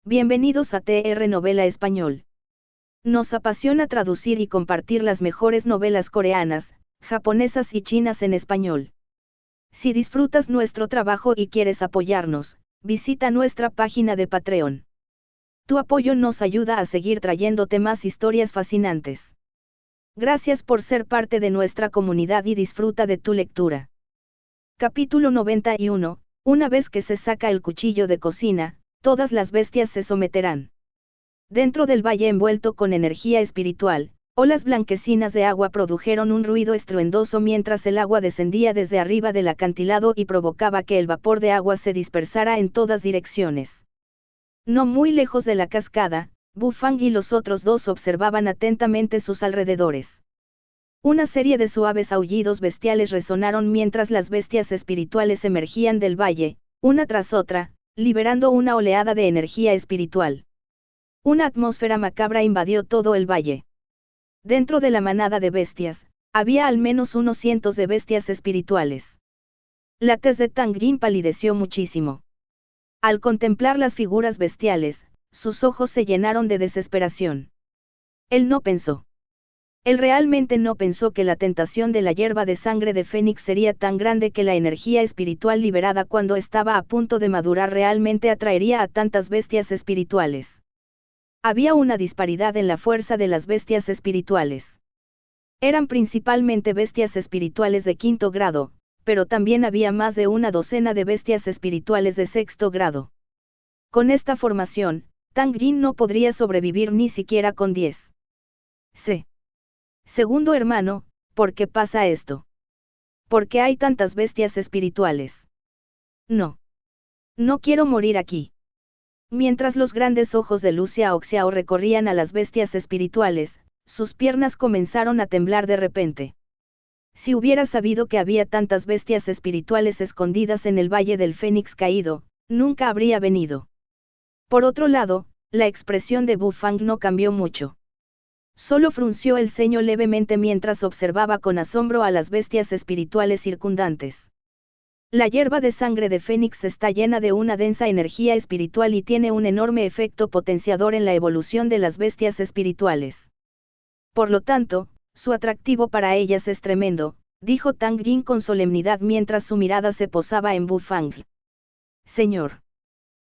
Bienvenidos a TR Novela Español. Nos apasiona traducir y compartir las mejores novelas coreanas, japonesas y chinas en español. Si disfrutas nuestro trabajo y quieres apoyarnos, visita nuestra página de Patreon. Tu apoyo nos ayuda a seguir trayéndote más historias fascinantes. Gracias por ser parte de nuestra comunidad y disfruta de tu lectura. Capítulo 91. Una vez que se saca el cuchillo de cocina, todas las bestias se someterán. Dentro del valle envuelto con energía espiritual, olas blanquecinas de agua produjeron un ruido estruendoso mientras el agua descendía desde arriba del acantilado y provocaba que el vapor de agua se dispersara en todas direcciones. No muy lejos de la cascada, Bufang y los otros dos observaban atentamente sus alrededores. Una serie de suaves aullidos bestiales resonaron mientras las bestias espirituales emergían del valle, una tras otra, liberando una oleada de energía espiritual. Una atmósfera macabra invadió todo el valle. Dentro de la manada de bestias, había al menos unos cientos de bestias espirituales. La tez de Tang Jin palideció muchísimo. Al contemplar las figuras bestiales, sus ojos se llenaron de desesperación. Él no pensó. Él realmente no pensó que la tentación de la hierba de sangre de Fénix sería tan grande que la energía espiritual liberada cuando estaba a punto de madurar realmente atraería a tantas bestias espirituales. Había una disparidad en la fuerza de las bestias espirituales. Eran principalmente bestias espirituales de 5º grado, pero también había más de una docena de bestias espirituales de 6º grado. Con esta formación, Tang Jin no podría sobrevivir ni siquiera con 10. Segundo hermano, ¿por qué pasa esto? ¿Por qué hay tantas bestias espirituales? No. No quiero morir aquí. Mientras los grandes ojos de Lu Xiaoxiao recorrían a las bestias espirituales, sus piernas comenzaron a temblar de repente. Si hubiera sabido que había tantas bestias espirituales escondidas en el Valle del Fénix Caído, nunca habría venido. Por otro lado, la expresión de Bufang no cambió mucho. Solo frunció el ceño levemente mientras observaba con asombro a las bestias espirituales circundantes. La hierba de sangre de Fénix está llena de una densa energía espiritual y tiene un enorme efecto potenciador en la evolución de las bestias espirituales. Por lo tanto, su atractivo para ellas es tremendo, dijo Tang Jin con solemnidad mientras su mirada se posaba en Bufang. Señor.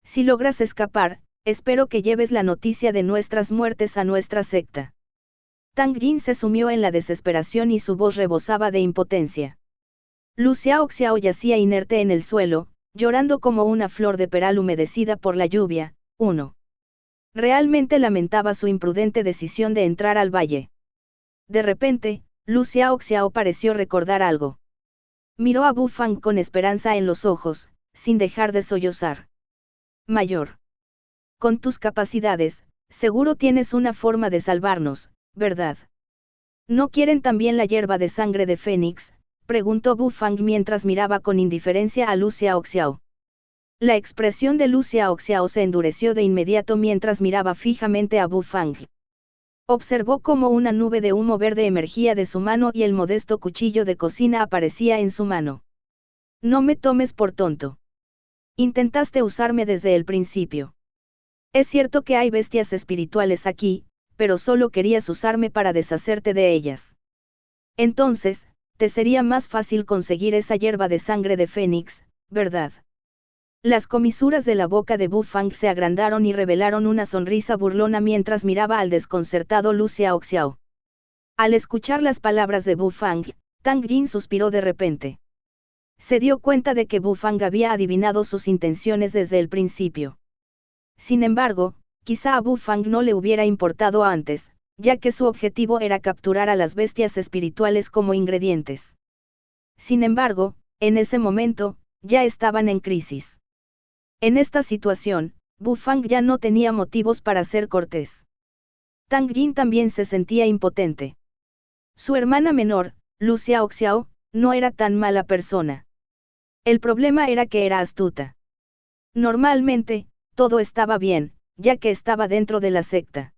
Si logras escapar, espero que lleves la noticia de nuestras muertes a nuestra secta. Tang Jin se sumió en la desesperación y su voz rebosaba de impotencia. Lu Xiaoxiao yacía inerte en el suelo, llorando como una flor de peral humedecida por la lluvia. 1. Realmente lamentaba su imprudente decisión de entrar al valle. De repente, Lu Xiaoxiao pareció recordar algo. Miró a Bufang con esperanza en los ojos, sin dejar de sollozar. Mayor. Con tus capacidades, seguro tienes una forma de salvarnos, ¿verdad? ¿No quieren también la hierba de sangre de Fénix?, preguntó Bufang mientras miraba con indiferencia a Lu Xiaoxiao. La expresión de Lu Xiaoxiao se endureció de inmediato mientras miraba fijamente a Bufang. Observó cómo una nube de humo verde emergía de su mano y el modesto cuchillo de cocina aparecía en su mano. No me tomes por tonto. Intentaste usarme desde el principio. Es cierto que hay bestias espirituales aquí, pero solo querías usarme para deshacerte de ellas. Entonces, te sería más fácil conseguir esa hierba de sangre de Fénix, ¿verdad? Las comisuras de la boca de Bufang se agrandaron y revelaron una sonrisa burlona mientras miraba al desconcertado Lu Xiaoxiao. Al escuchar las palabras de Bufang, Tang Jin suspiró de repente. Se dio cuenta de que Bufang había adivinado sus intenciones desde el principio. Sin embargo, quizá a Bufang no le hubiera importado antes, ya que su objetivo era capturar a las bestias espirituales como ingredientes. Sin embargo, en ese momento, ya estaban en crisis. En esta situación, Bufang ya no tenía motivos para ser cortés. Tang Jin también se sentía impotente. Su hermana menor, Lu Xiaoxiao, no era tan mala persona. El problema era que era astuta. Normalmente, todo estaba bien, ya que estaba dentro de la secta.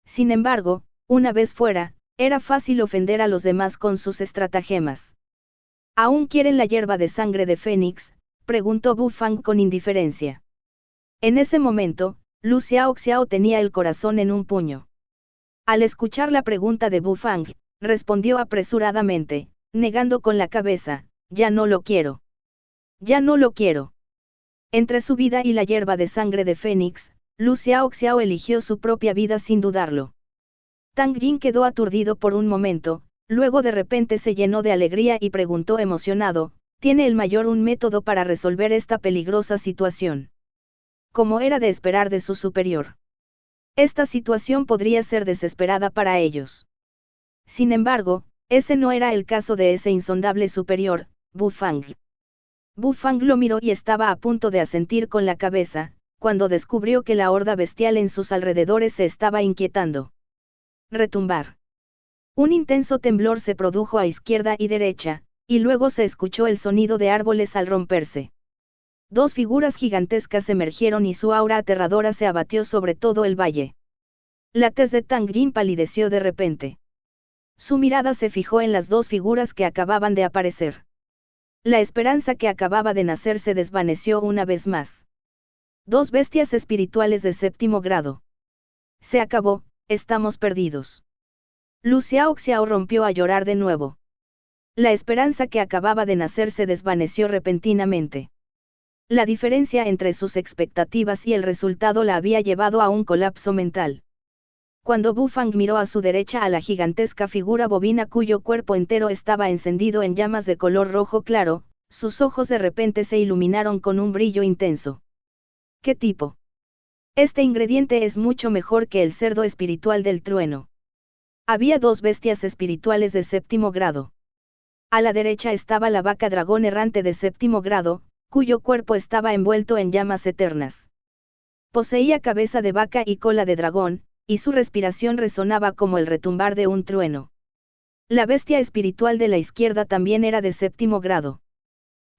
Sin embargo, una vez fuera, era fácil ofender a los demás con sus estratagemas. ¿Aún quieren la hierba de sangre de Fénix?, preguntó Bufang con indiferencia. En ese momento, Lu Xiaoxiao tenía el corazón en un puño. Al escuchar la pregunta de Bu Fang, respondió apresuradamente, negando con la cabeza, ya no lo quiero. Ya no lo quiero. Entre su vida y la hierba de sangre de Fénix, Lu Xiaoxiao eligió su propia vida sin dudarlo. Tang Jin quedó aturdido por un momento, luego de repente se llenó de alegría y preguntó emocionado, ¿tiene el mayor un método para resolver esta peligrosa situación? Como era de esperar de su superior. Esta situación podría ser desesperada para ellos. Sin embargo, ese no era el caso de ese insondable superior, Bu Fang. Bu Fang lo miró y estaba a punto de asentir con la cabeza, cuando descubrió que la horda bestial en sus alrededores se estaba inquietando. Retumbar. Un intenso temblor se produjo a izquierda y derecha, y luego se escuchó el sonido de árboles al romperse. Dos figuras gigantescas emergieron y su aura aterradora se abatió sobre todo el valle. La tez de Tang Jin palideció de repente. Su mirada se fijó en las dos figuras que acababan de aparecer. La esperanza que acababa de nacer se desvaneció una vez más. Dos bestias espirituales de séptimo grado. Se acabó, estamos perdidos. Lu Xiaoxiao rompió a llorar de nuevo. La esperanza que acababa de nacer se desvaneció repentinamente. La diferencia entre sus expectativas y el resultado la había llevado a un colapso mental. Cuando Bu Fang miró a su derecha a la gigantesca figura bovina cuyo cuerpo entero estaba encendido en llamas de color rojo claro, sus ojos de repente se iluminaron con un brillo intenso. ¿Qué tipo? Este ingrediente es mucho mejor que el cerdo espiritual del trueno. Había dos bestias espirituales de séptimo grado. A la derecha estaba la vaca dragón errante de séptimo grado, cuyo cuerpo estaba envuelto en llamas eternas. Poseía cabeza de vaca y cola de dragón, y su respiración resonaba como el retumbar de un trueno. La bestia espiritual de la izquierda también era de séptimo grado.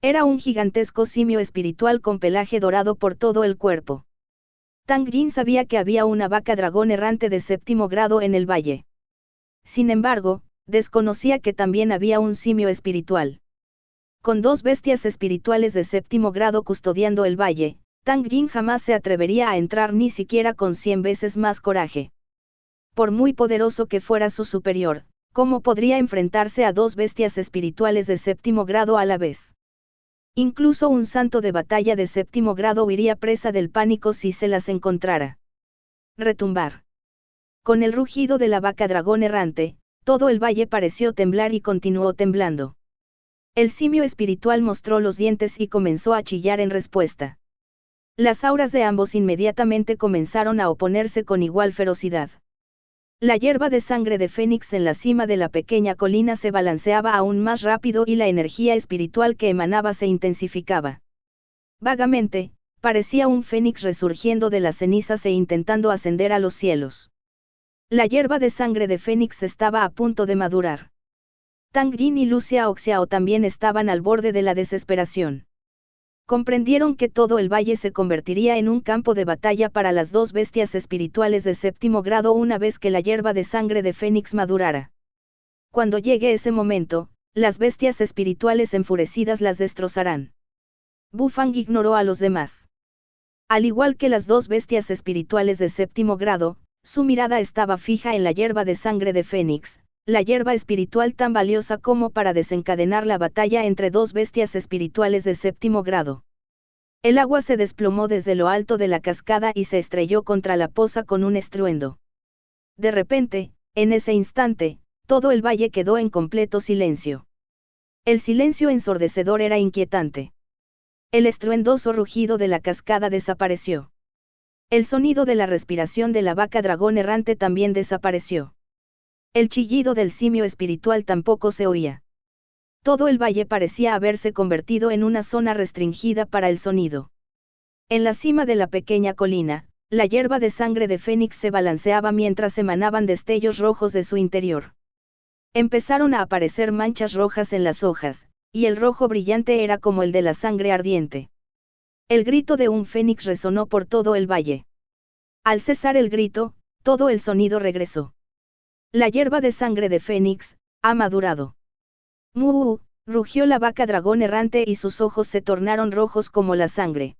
Era un gigantesco simio espiritual con pelaje dorado por todo el cuerpo. Tang Jin sabía que había una vaca dragón errante de séptimo grado en el valle. Sin embargo, desconocía que también había un simio espiritual. Con dos bestias espirituales de séptimo grado custodiando el valle, Tang Jin jamás se atrevería a entrar ni siquiera con 100 veces más coraje. Por muy poderoso que fuera su superior, ¿cómo podría enfrentarse a dos bestias espirituales de séptimo grado a la vez? Incluso un santo de batalla de séptimo grado iría presa del pánico si se las encontrara. Retumbar. Con el rugido de la vaca dragón errante, todo el valle pareció temblar y continuó temblando. El simio espiritual mostró los dientes y comenzó a chillar en respuesta. Las auras de ambos inmediatamente comenzaron a oponerse con igual ferocidad. La hierba de sangre de Fénix en la cima de la pequeña colina se balanceaba aún más rápido y la energía espiritual que emanaba se intensificaba. Vagamente, parecía un fénix resurgiendo de las cenizas e intentando ascender a los cielos. La hierba de sangre de Fénix estaba a punto de madurar. Tang Jin y Lu Xiaoxiao también estaban al borde de la desesperación. Comprendieron que todo el valle se convertiría en un campo de batalla para las dos bestias espirituales de séptimo grado una vez que la hierba de sangre de Fénix madurara. Cuando llegue ese momento, las bestias espirituales enfurecidas las destrozarán. Bu Fang ignoró a los demás. Al igual que las dos bestias espirituales de séptimo grado, su mirada estaba fija en la hierba de sangre de Fénix, la hierba espiritual tan valiosa como para desencadenar la batalla entre dos bestias espirituales de séptimo grado. El agua se desplomó desde lo alto de la cascada y se estrelló contra la poza con un estruendo. De repente, en ese instante, todo el valle quedó en completo silencio. El silencio ensordecedor era inquietante. El estruendoso rugido de la cascada desapareció. El sonido de la respiración de la vaca dragón errante también desapareció. El chillido del simio espiritual tampoco se oía. Todo el valle parecía haberse convertido en una zona restringida para el sonido. En la cima de la pequeña colina, la hierba de sangre de Fénix se balanceaba mientras emanaban destellos rojos de su interior. Empezaron a aparecer manchas rojas en las hojas, y el rojo brillante era como el de la sangre ardiente. El grito de un fénix resonó por todo el valle. Al cesar el grito, todo el sonido regresó. La hierba de sangre de Fénix ha madurado. ¡Mu! Rugió la vaca dragón errante y sus ojos se tornaron rojos como la sangre.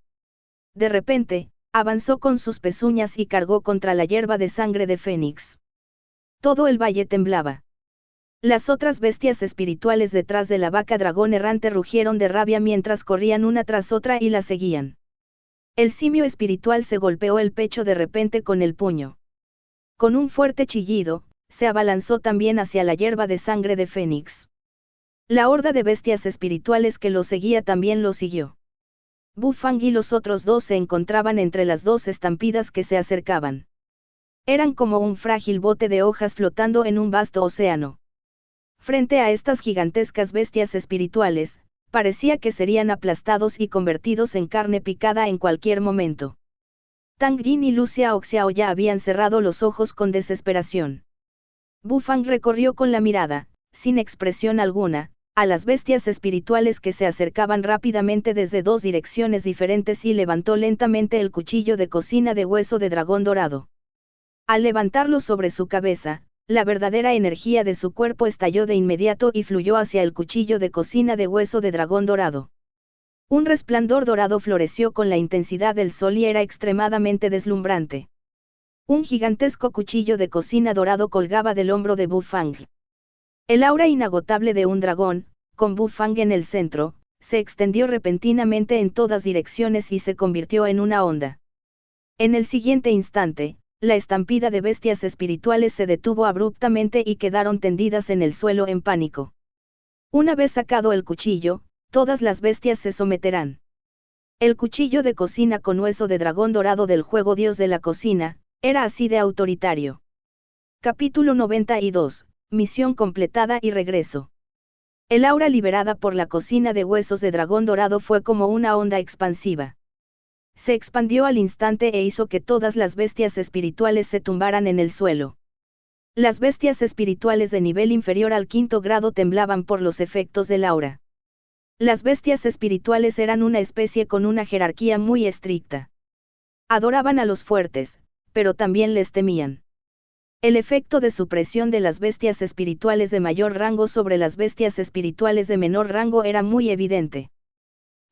De repente, Avanzó con sus pezuñas y cargó contra la hierba de sangre de Fénix. Todo el valle temblaba. Las otras bestias espirituales detrás de la vaca dragón errante rugieron de rabia mientras corrían una tras otra y la seguían. El simio espiritual se golpeó el pecho de repente con el puño. Con un fuerte chillido, se abalanzó también hacia la hierba de sangre de Fénix. La horda de bestias espirituales que lo seguía también lo siguió. Bufang y los otros dos se encontraban entre las dos estampidas que se acercaban. Eran como un frágil bote de hojas flotando en un vasto océano. Frente a estas gigantescas bestias espirituales, parecía que serían aplastados y convertidos en carne picada en cualquier momento. Tang Jin y Lu Xiaoxiao ya habían cerrado los ojos con desesperación. Bufang recorrió con la mirada, sin expresión alguna, a las bestias espirituales que se acercaban rápidamente desde dos direcciones diferentes y levantó lentamente el cuchillo de cocina de hueso de dragón dorado. Al levantarlo sobre su cabeza, la verdadera energía de su cuerpo estalló de inmediato y fluyó hacia el cuchillo de cocina de hueso de dragón dorado. Un resplandor dorado floreció con la intensidad del sol y era extremadamente deslumbrante. Un gigantesco cuchillo de cocina dorado colgaba del hombro de Bufang. El aura inagotable de un dragón, con Bufang en el centro, se extendió repentinamente en todas direcciones y se convirtió en una onda. En el siguiente instante, la estampida de bestias espirituales se detuvo abruptamente y quedaron tendidas en el suelo en pánico. Una vez sacado el cuchillo, todas las bestias se someterán. El cuchillo de cocina con hueso de dragón dorado del juego Dios de la cocina, era así de autoritario. Capítulo 92. Misión completada y regreso. El aura liberada por la cocina de huesos de dragón dorado fue como una onda expansiva. Se expandió al instante e hizo que todas las bestias espirituales se tumbaran en el suelo. Las bestias espirituales de nivel inferior al 5º grado temblaban por los efectos del aura. Las bestias espirituales eran una especie con una jerarquía muy estricta. Adoraban a los fuertes, pero también les temían. El efecto de supresión de las bestias espirituales de mayor rango sobre las bestias espirituales de menor rango era muy evidente.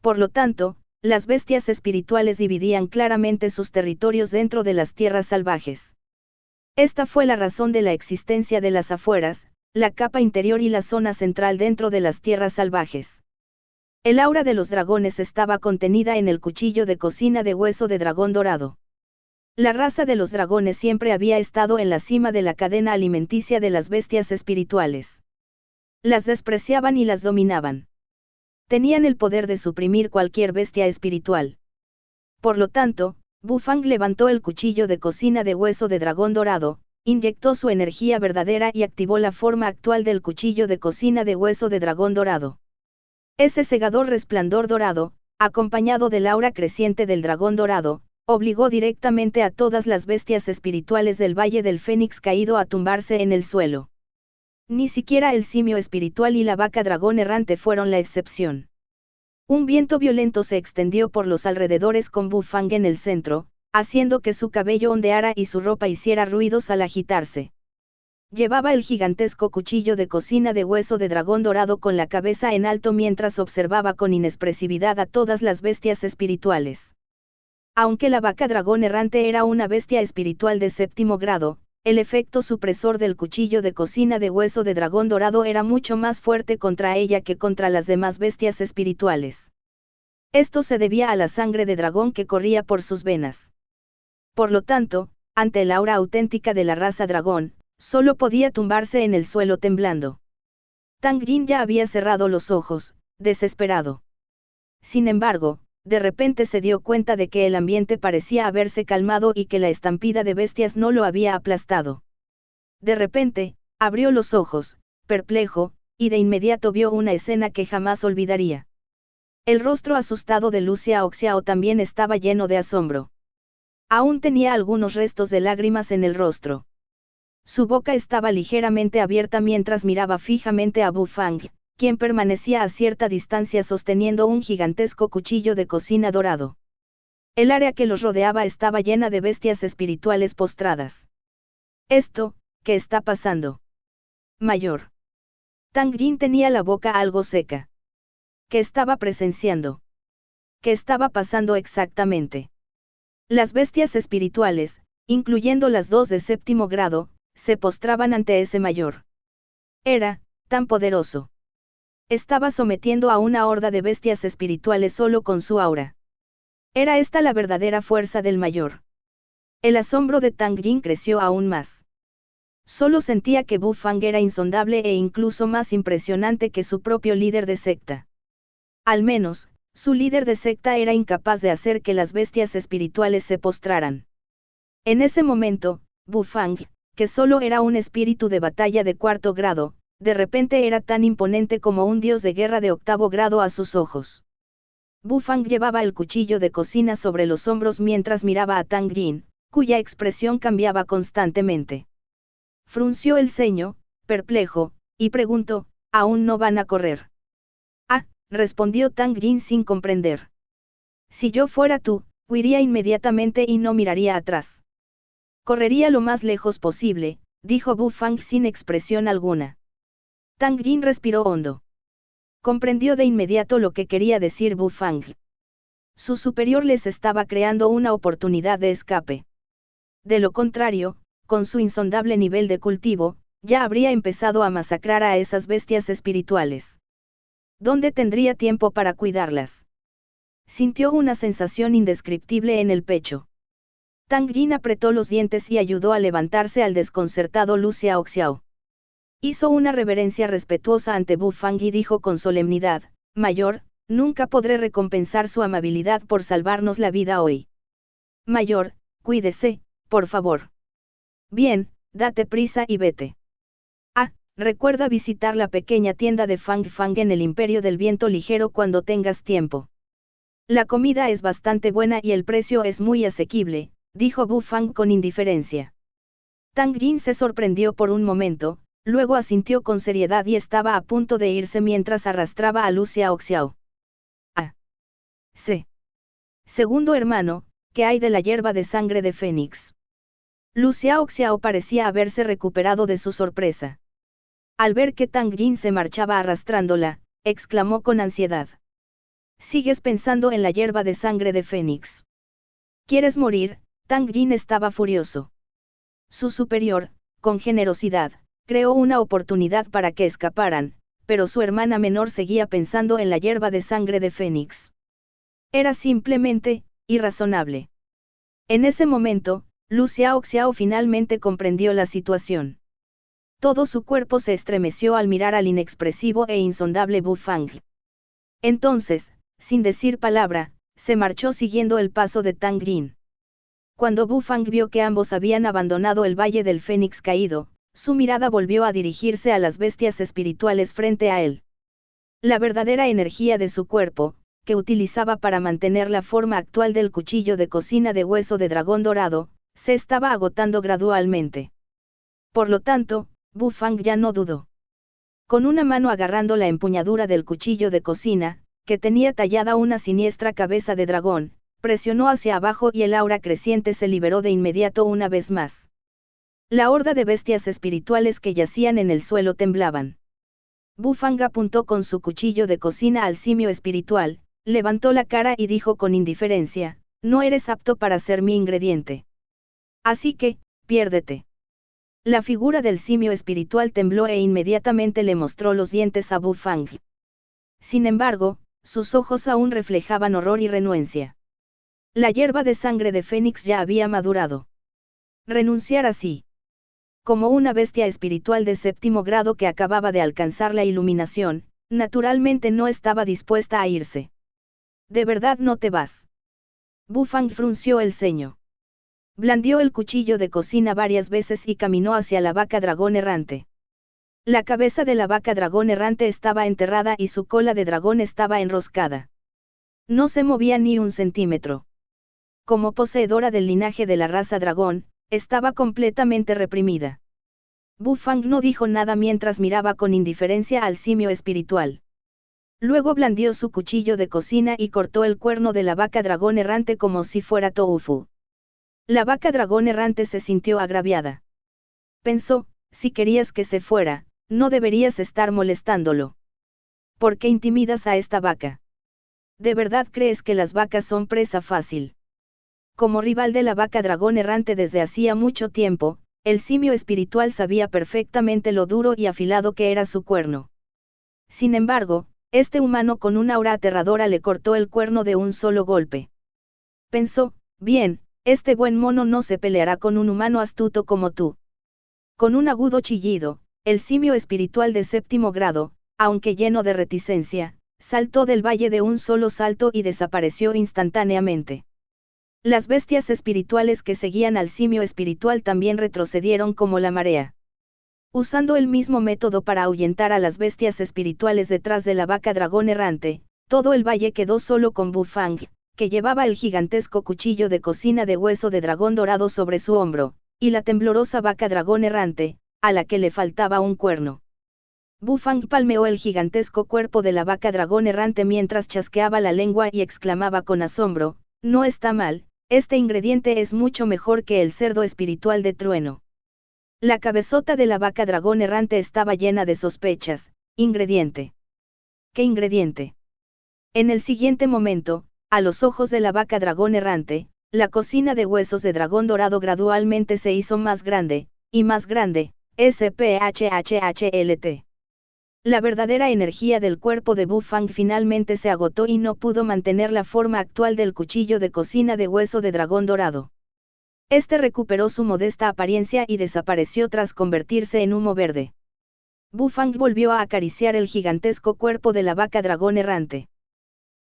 Por lo tanto, las bestias espirituales dividían claramente sus territorios dentro de las tierras salvajes. Esta fue la razón de la existencia de las afueras, la capa interior y la zona central dentro de las tierras salvajes. El aura de los dragones estaba contenida en el cuchillo de cocina de hueso de dragón dorado. La raza de los dragones siempre había estado en la cima de la cadena alimenticia de las bestias espirituales. Las despreciaban y las dominaban. Tenían el poder de suprimir cualquier bestia espiritual. Por lo tanto, Bufang levantó el cuchillo de cocina de hueso de dragón dorado, inyectó su energía verdadera y activó la forma actual del cuchillo de cocina de hueso de dragón dorado. Ese cegador resplandor dorado, acompañado del aura creciente del dragón dorado, obligó directamente a todas las bestias espirituales del Valle del Fénix caído a tumbarse en el suelo. Ni siquiera el simio espiritual y la vaca dragón errante fueron la excepción. Un viento violento se extendió por los alrededores con Bufang en el centro, haciendo que su cabello ondeara y su ropa hiciera ruidos al agitarse. Llevaba el gigantesco cuchillo de cocina de hueso de dragón dorado con la cabeza en alto mientras observaba con inexpresividad a todas las bestias espirituales. Aunque la vaca dragón errante era una bestia espiritual de 7º grado, el efecto supresor del cuchillo de cocina de hueso de dragón dorado era mucho más fuerte contra ella que contra las demás bestias espirituales. Esto se debía a la sangre de dragón que corría por sus venas. Por lo tanto, ante el aura auténtica de la raza dragón, solo podía tumbarse en el suelo temblando. Tang Jin ya había cerrado los ojos, desesperado. Sin embargo, de repente se dio cuenta de que el ambiente parecía haberse calmado y que la estampida de bestias no lo había aplastado. De repente, abrió los ojos, perplejo, y de inmediato vio una escena que jamás olvidaría. El rostro asustado de Lu Xiaoxiao también estaba lleno de asombro. Aún tenía algunos restos de lágrimas en el rostro. Su boca estaba ligeramente abierta mientras miraba fijamente a Bufang, quien permanecía a cierta distancia sosteniendo un gigantesco cuchillo de cocina dorado. El área que los rodeaba estaba llena de bestias espirituales postradas. «Esto, ¿qué está pasando? Mayor». Tang Jin tenía la boca algo seca. ¿Qué estaba presenciando? ¿Qué estaba pasando exactamente? Las bestias espirituales, incluyendo las dos de séptimo grado, se postraban ante ese mayor. Era tan poderoso. Estaba sometiendo a una horda de bestias espirituales solo con su aura. Era esta la verdadera fuerza del mayor. El asombro de Tang Jin creció aún más. Solo sentía que Bu Fang era insondable e incluso más impresionante que su propio líder de secta. Al menos, su líder de secta era incapaz de hacer que las bestias espirituales se postraran. En ese momento, Bu Fang, que solo era un espíritu de batalla de cuarto grado, de repente era tan imponente como un dios de guerra de octavo grado a sus ojos. Bu Fang llevaba el cuchillo de cocina sobre los hombros mientras miraba a Tang Jin, cuya expresión cambiaba constantemente. Frunció el ceño, perplejo, y preguntó, ¿aún no van a correr? Ah, respondió Tang Jin sin comprender. Si yo fuera tú, huiría inmediatamente y no miraría atrás. Correría lo más lejos posible, dijo Bu Fang sin expresión alguna. Tang Jin respiró hondo. Comprendió de inmediato lo que quería decir Bu Fang. Su superior les estaba creando una oportunidad de escape. De lo contrario, con su insondable nivel de cultivo, ya habría empezado a masacrar a esas bestias espirituales. ¿Dónde tendría tiempo para cuidarlas? Sintió una sensación indescriptible en el pecho. Tang Jin apretó los dientes y ayudó a levantarse al desconcertado Lu Xiaoxiao. Hizo una reverencia respetuosa ante Bu Fang y dijo con solemnidad, Mayor, nunca podré recompensar su amabilidad por salvarnos la vida hoy. Mayor, cuídese, por favor. Bien, date prisa y vete. Ah, recuerda visitar la pequeña tienda de Fang Fang en el Imperio del Viento Ligero cuando tengas tiempo. La comida es bastante buena y el precio es muy asequible, dijo Bu Fang con indiferencia. Tang Jin se sorprendió por un momento, luego asintió con seriedad y estaba a punto de irse mientras arrastraba a Lu Xiaoxiao. Ah. Sí. Segundo hermano, ¿qué hay de la hierba de sangre de Fénix? Lu Xiaoxiao parecía haberse recuperado de su sorpresa. Al ver que Tang Jin se marchaba arrastrándola, exclamó con ansiedad. ¿Sigues pensando en la hierba de sangre de Fénix? ¿Quieres morir? Tang Jin estaba furioso. Su superior, con generosidad, creó una oportunidad para que escaparan, pero su hermana menor seguía pensando en la hierba de sangre de Fénix. Era simplemente irrazonable. En ese momento, Lu Xiaoxiao finalmente comprendió la situación. Todo su cuerpo se estremeció al mirar al inexpresivo e insondable Bu Fang. Entonces, sin decir palabra, se marchó siguiendo el paso de Tang Jin. Cuando Bu Fang vio que ambos habían abandonado el Valle del Fénix Caído, su mirada volvió a dirigirse a las bestias espirituales frente a él. La verdadera energía de su cuerpo, que utilizaba para mantener la forma actual del cuchillo de cocina de hueso de dragón dorado, se estaba agotando gradualmente. Por lo tanto, Bu Fang ya no dudó. Con una mano agarrando la empuñadura del cuchillo de cocina, que tenía tallada una siniestra cabeza de dragón, presionó hacia abajo y el aura creciente se liberó de inmediato una vez más. La horda de bestias espirituales que yacían en el suelo temblaban. Bu Fang apuntó con su cuchillo de cocina al simio espiritual, levantó la cara y dijo con indiferencia, no eres apto para ser mi ingrediente. Así que, piérdete. La figura del simio espiritual tembló e inmediatamente le mostró los dientes a Bu Fang. Sin embargo, sus ojos aún reflejaban horror y renuencia. La hierba de sangre de Fénix ya había madurado. Renunciar así. Como una bestia espiritual de séptimo grado que acababa de alcanzar la iluminación, naturalmente no estaba dispuesta a irse. ¿De verdad no te vas? Bu Fang frunció el ceño. Blandió el cuchillo de cocina varias veces y caminó hacia la vaca dragón errante. La cabeza de la vaca dragón errante estaba enterrada y su cola de dragón estaba enroscada. No se movía ni un centímetro. Como poseedora del linaje de la raza dragón, estaba completamente reprimida. Bu Fang no dijo nada mientras miraba con indiferencia al simio espiritual. Luego blandió su cuchillo de cocina y cortó el cuerno de la vaca dragón errante como si fuera tofu. La vaca dragón errante se sintió agraviada. Pensó, si querías que se fuera, no deberías estar molestándolo. ¿Por qué intimidas a esta vaca? ¿De verdad crees que las vacas son presa fácil? Como rival de la vaca dragón errante desde hacía mucho tiempo, el simio espiritual sabía perfectamente lo duro y afilado que era su cuerno. Sin embargo, este humano con una aura aterradora le cortó el cuerno de un solo golpe. Pensó, bien, este buen mono no se peleará con un humano astuto como tú. Con un agudo chillido, el simio espiritual de 7º grado, aunque lleno de reticencia, saltó del valle de un solo salto y desapareció instantáneamente. Las bestias espirituales que seguían al simio espiritual también retrocedieron como la marea. Usando el mismo método para ahuyentar a las bestias espirituales detrás de la vaca dragón errante, todo el valle quedó solo con Bufang, que llevaba el gigantesco cuchillo de cocina de hueso de dragón dorado sobre su hombro, y la temblorosa vaca dragón errante, a la que le faltaba un cuerno. Bufang palmeó el gigantesco cuerpo de la vaca dragón errante mientras chasqueaba la lengua y exclamaba con asombro, no está mal, este ingrediente es mucho mejor que el cerdo espiritual de trueno. La cabezota de la vaca dragón errante estaba llena de sospechas. ¿Ingrediente? ¿Qué ingrediente? En el siguiente momento, a los ojos de la vaca dragón errante, la cocina de huesos de dragón dorado gradualmente se hizo más grande, y más grande, SPHHHLT. La verdadera energía del cuerpo de Bufang finalmente se agotó y no pudo mantener la forma actual del cuchillo de cocina de hueso de dragón dorado. Este recuperó su modesta apariencia y desapareció tras convertirse en humo verde. Bufang volvió a acariciar el gigantesco cuerpo de la vaca dragón errante.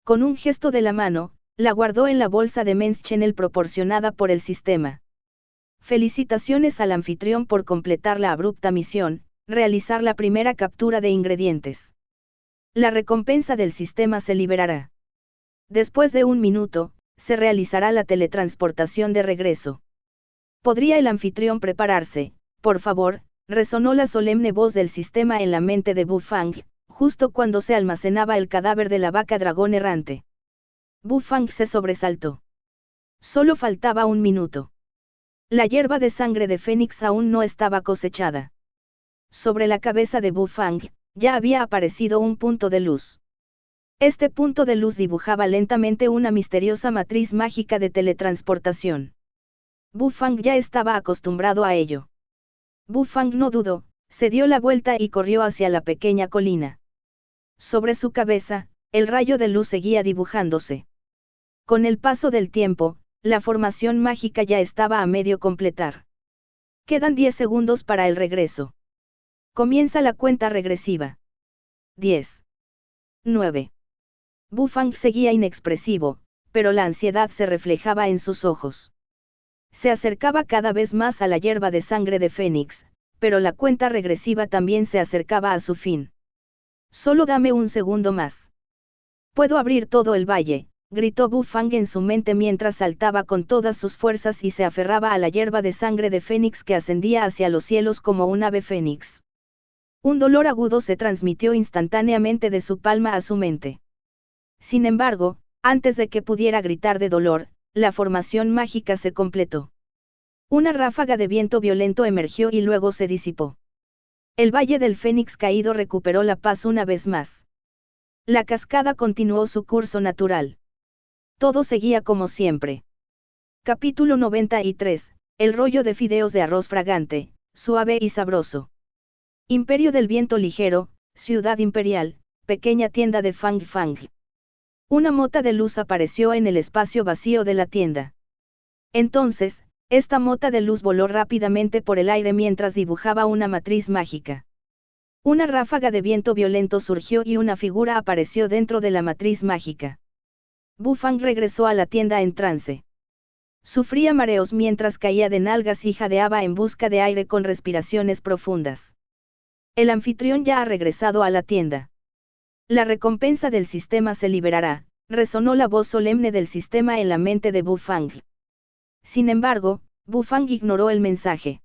Con un gesto de la mano, la guardó en la bolsa de Men's Channel proporcionada por el sistema. Felicitaciones al anfitrión por completar la abrupta misión, realizar la primera captura de ingredientes. La recompensa del sistema se liberará. Después de 1 minuto, se realizará la teletransportación de regreso. ¿Podría el anfitrión prepararse, por favor? Resonó la solemne voz del sistema en la mente de Bufang, justo cuando se almacenaba el cadáver de la vaca dragón errante. Bufang se sobresaltó. Solo faltaba 1 minuto. La hierba de sangre de Fénix aún no estaba cosechada. Sobre la cabeza de Bufang, ya había aparecido un punto de luz. Este punto de luz dibujaba lentamente una misteriosa matriz mágica de teletransportación. Bufang ya estaba acostumbrado a ello. Bufang no dudó, se dio la vuelta y corrió hacia la pequeña colina. Sobre su cabeza, el rayo de luz seguía dibujándose. Con el paso del tiempo, la formación mágica ya estaba a medio completar. Quedan 10 segundos para el regreso. Comienza la cuenta regresiva. 10. 9. Bufang seguía inexpresivo, pero la ansiedad se reflejaba en sus ojos. Se acercaba cada vez más a la hierba de sangre de Fénix, pero la cuenta regresiva también se acercaba a su fin. Solo dame 1 segundo más. Puedo abrir todo el valle, gritó Bufang en su mente mientras saltaba con todas sus fuerzas y se aferraba a la hierba de sangre de Fénix que ascendía hacia los cielos como un ave fénix. Un dolor agudo se transmitió instantáneamente de su palma a su mente. Sin embargo, antes de que pudiera gritar de dolor, la formación mágica se completó. Una ráfaga de viento violento emergió y luego se disipó. El Valle del Fénix caído recuperó la paz una vez más. La cascada continuó su curso natural. Todo seguía como siempre. Capítulo 93, el rollo de fideos de arroz fragante, suave y sabroso. Imperio del viento ligero, ciudad imperial, pequeña tienda de Fang Fang. Una mota de luz apareció en el espacio vacío de la tienda. Entonces, esta mota de luz voló rápidamente por el aire mientras dibujaba una matriz mágica. Una ráfaga de viento violento surgió y una figura apareció dentro de la matriz mágica. Bufang regresó a la tienda en trance. Sufría mareos mientras caía de nalgas y jadeaba en busca de aire con respiraciones profundas. El anfitrión ya ha regresado a la tienda. La recompensa del sistema se liberará, resonó la voz solemne del sistema en la mente de Bufang. Sin embargo, Bufang ignoró el mensaje.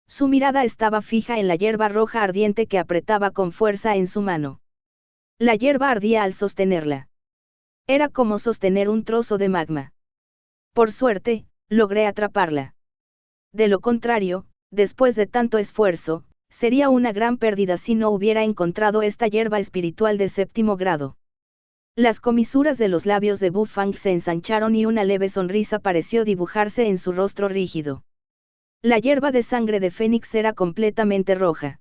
Su mirada estaba fija en la hierba roja ardiente que apretaba con fuerza en su mano. La hierba ardía al sostenerla. Era como sostener un trozo de magma. Por suerte, logré atraparla. De lo contrario, después de tanto esfuerzo, sería una gran pérdida si no hubiera encontrado esta hierba espiritual de 7º grado. Las comisuras de los labios de Bu Fang se ensancharon y una leve sonrisa pareció dibujarse en su rostro rígido. La hierba de sangre de Fénix era completamente roja.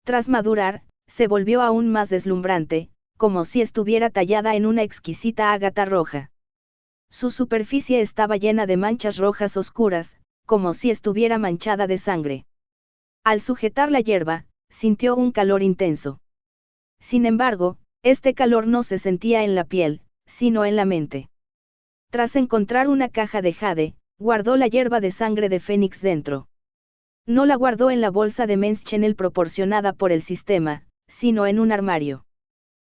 Tras madurar, se volvió aún más deslumbrante, como si estuviera tallada en una exquisita ágata roja. Su superficie estaba llena de manchas rojas oscuras, como si estuviera manchada de sangre. Al sujetar la hierba, sintió un calor intenso. Sin embargo, este calor no se sentía en la piel, sino en la mente. Tras encontrar una caja de jade, guardó la hierba de sangre de Fénix dentro. No la guardó en la bolsa de Men's Channel proporcionada por el sistema, sino en un armario.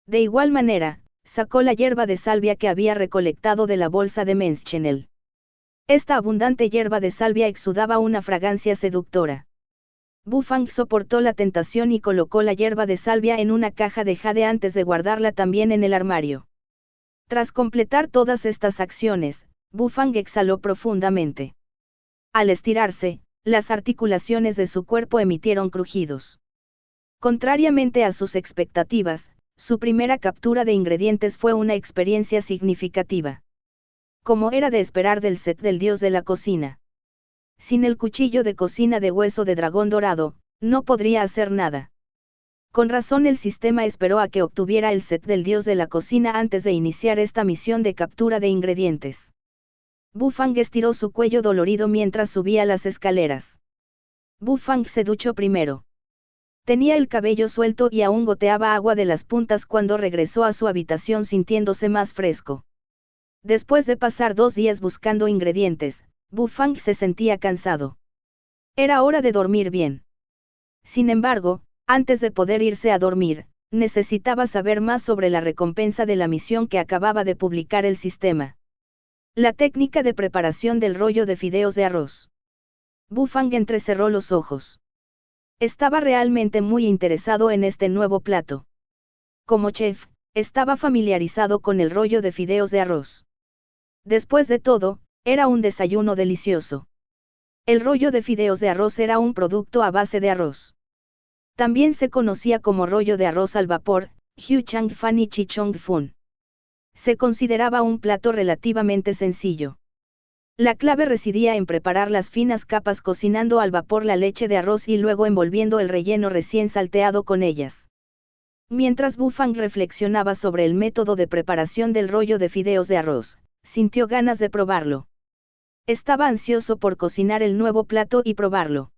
De igual manera, sacó la hierba de salvia que había recolectado de la bolsa de Men's Channel. Esta abundante hierba de salvia exudaba una fragancia seductora. Bu Fang soportó la tentación y colocó la hierba de salvia en una caja de jade antes de guardarla también en el armario. Tras completar todas estas acciones, Bu Fang exhaló profundamente. Al estirarse, las articulaciones de su cuerpo emitieron crujidos. Contrariamente a sus expectativas, su primera captura de ingredientes fue una experiencia significativa. Como era de esperar del set del dios de la cocina. Sin el cuchillo de cocina de hueso de dragón dorado, no podría hacer nada. Con razón el sistema esperó a que obtuviera el set del dios de la cocina antes de iniciar esta misión de captura de ingredientes. Bu Fang estiró su cuello dolorido mientras subía las escaleras. Bu Fang se duchó primero. Tenía el cabello suelto y aún goteaba agua de las puntas cuando regresó a su habitación sintiéndose más fresco. Después de pasar 2 días buscando ingredientes, Bu Fang se sentía cansado. Era hora de dormir bien. Sin embargo, antes de poder irse a dormir, necesitaba saber más sobre la recompensa de la misión que acababa de publicar el sistema. La técnica de preparación del rollo de fideos de arroz. Bu Fang entrecerró los ojos. Estaba realmente muy interesado en este nuevo plato. Como chef, estaba familiarizado con el rollo de fideos de arroz. Después de todo, era un desayuno delicioso. El rollo de fideos de arroz era un producto a base de arroz. También se conocía como rollo de arroz al vapor, Hu Chang Fan y Chi Chong Fun. Se consideraba un plato relativamente sencillo. La clave residía en preparar las finas capas cocinando al vapor la leche de arroz y luego envolviendo el relleno recién salteado con ellas. Mientras Bu Fang reflexionaba sobre el método de preparación del rollo de fideos de arroz, sintió ganas de probarlo. Estaba ansioso por cocinar el nuevo plato y probarlo.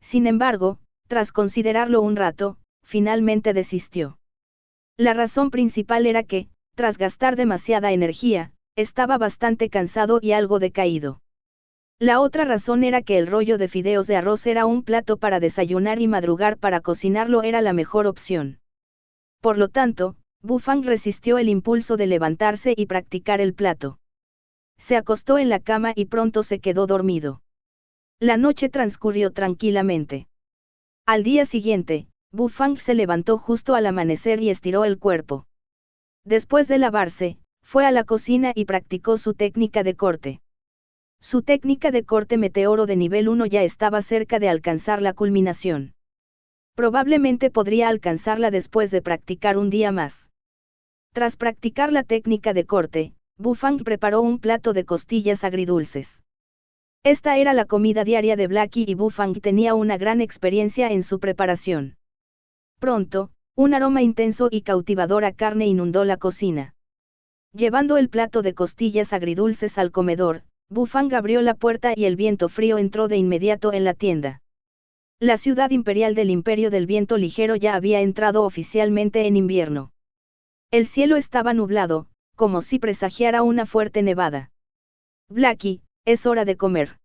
Sin embargo, tras considerarlo un rato, finalmente desistió. La razón principal era que, tras gastar demasiada energía, estaba bastante cansado y algo decaído. La otra razón era que el rollo de fideos de arroz era un plato para desayunar y madrugar para cocinarlo era la mejor opción. Por lo tanto, Bu Fang resistió el impulso de levantarse y practicar el plato. Se acostó en la cama y pronto se quedó dormido. La noche transcurrió tranquilamente. Al día siguiente, Bu Fang se levantó justo al amanecer y estiró el cuerpo. Después de lavarse, fue a la cocina y practicó su técnica de corte. Su técnica de corte meteoro de nivel 1 ya estaba cerca de alcanzar la culminación. Probablemente podría alcanzarla después de practicar un día más. Tras practicar la técnica de corte, Bu Fang preparó un plato de costillas agridulces. Esta era la comida diaria de Blackie y Bu Fang tenía una gran experiencia en su preparación. Pronto, un aroma intenso y cautivador a carne inundó la cocina. Llevando el plato de costillas agridulces al comedor, Bu Fang abrió la puerta y el viento frío entró de inmediato en la tienda. La ciudad imperial del Imperio del Viento Ligero ya había entrado oficialmente en invierno. El cielo estaba nublado, como si presagiara una fuerte nevada. Blackie, es hora de comer.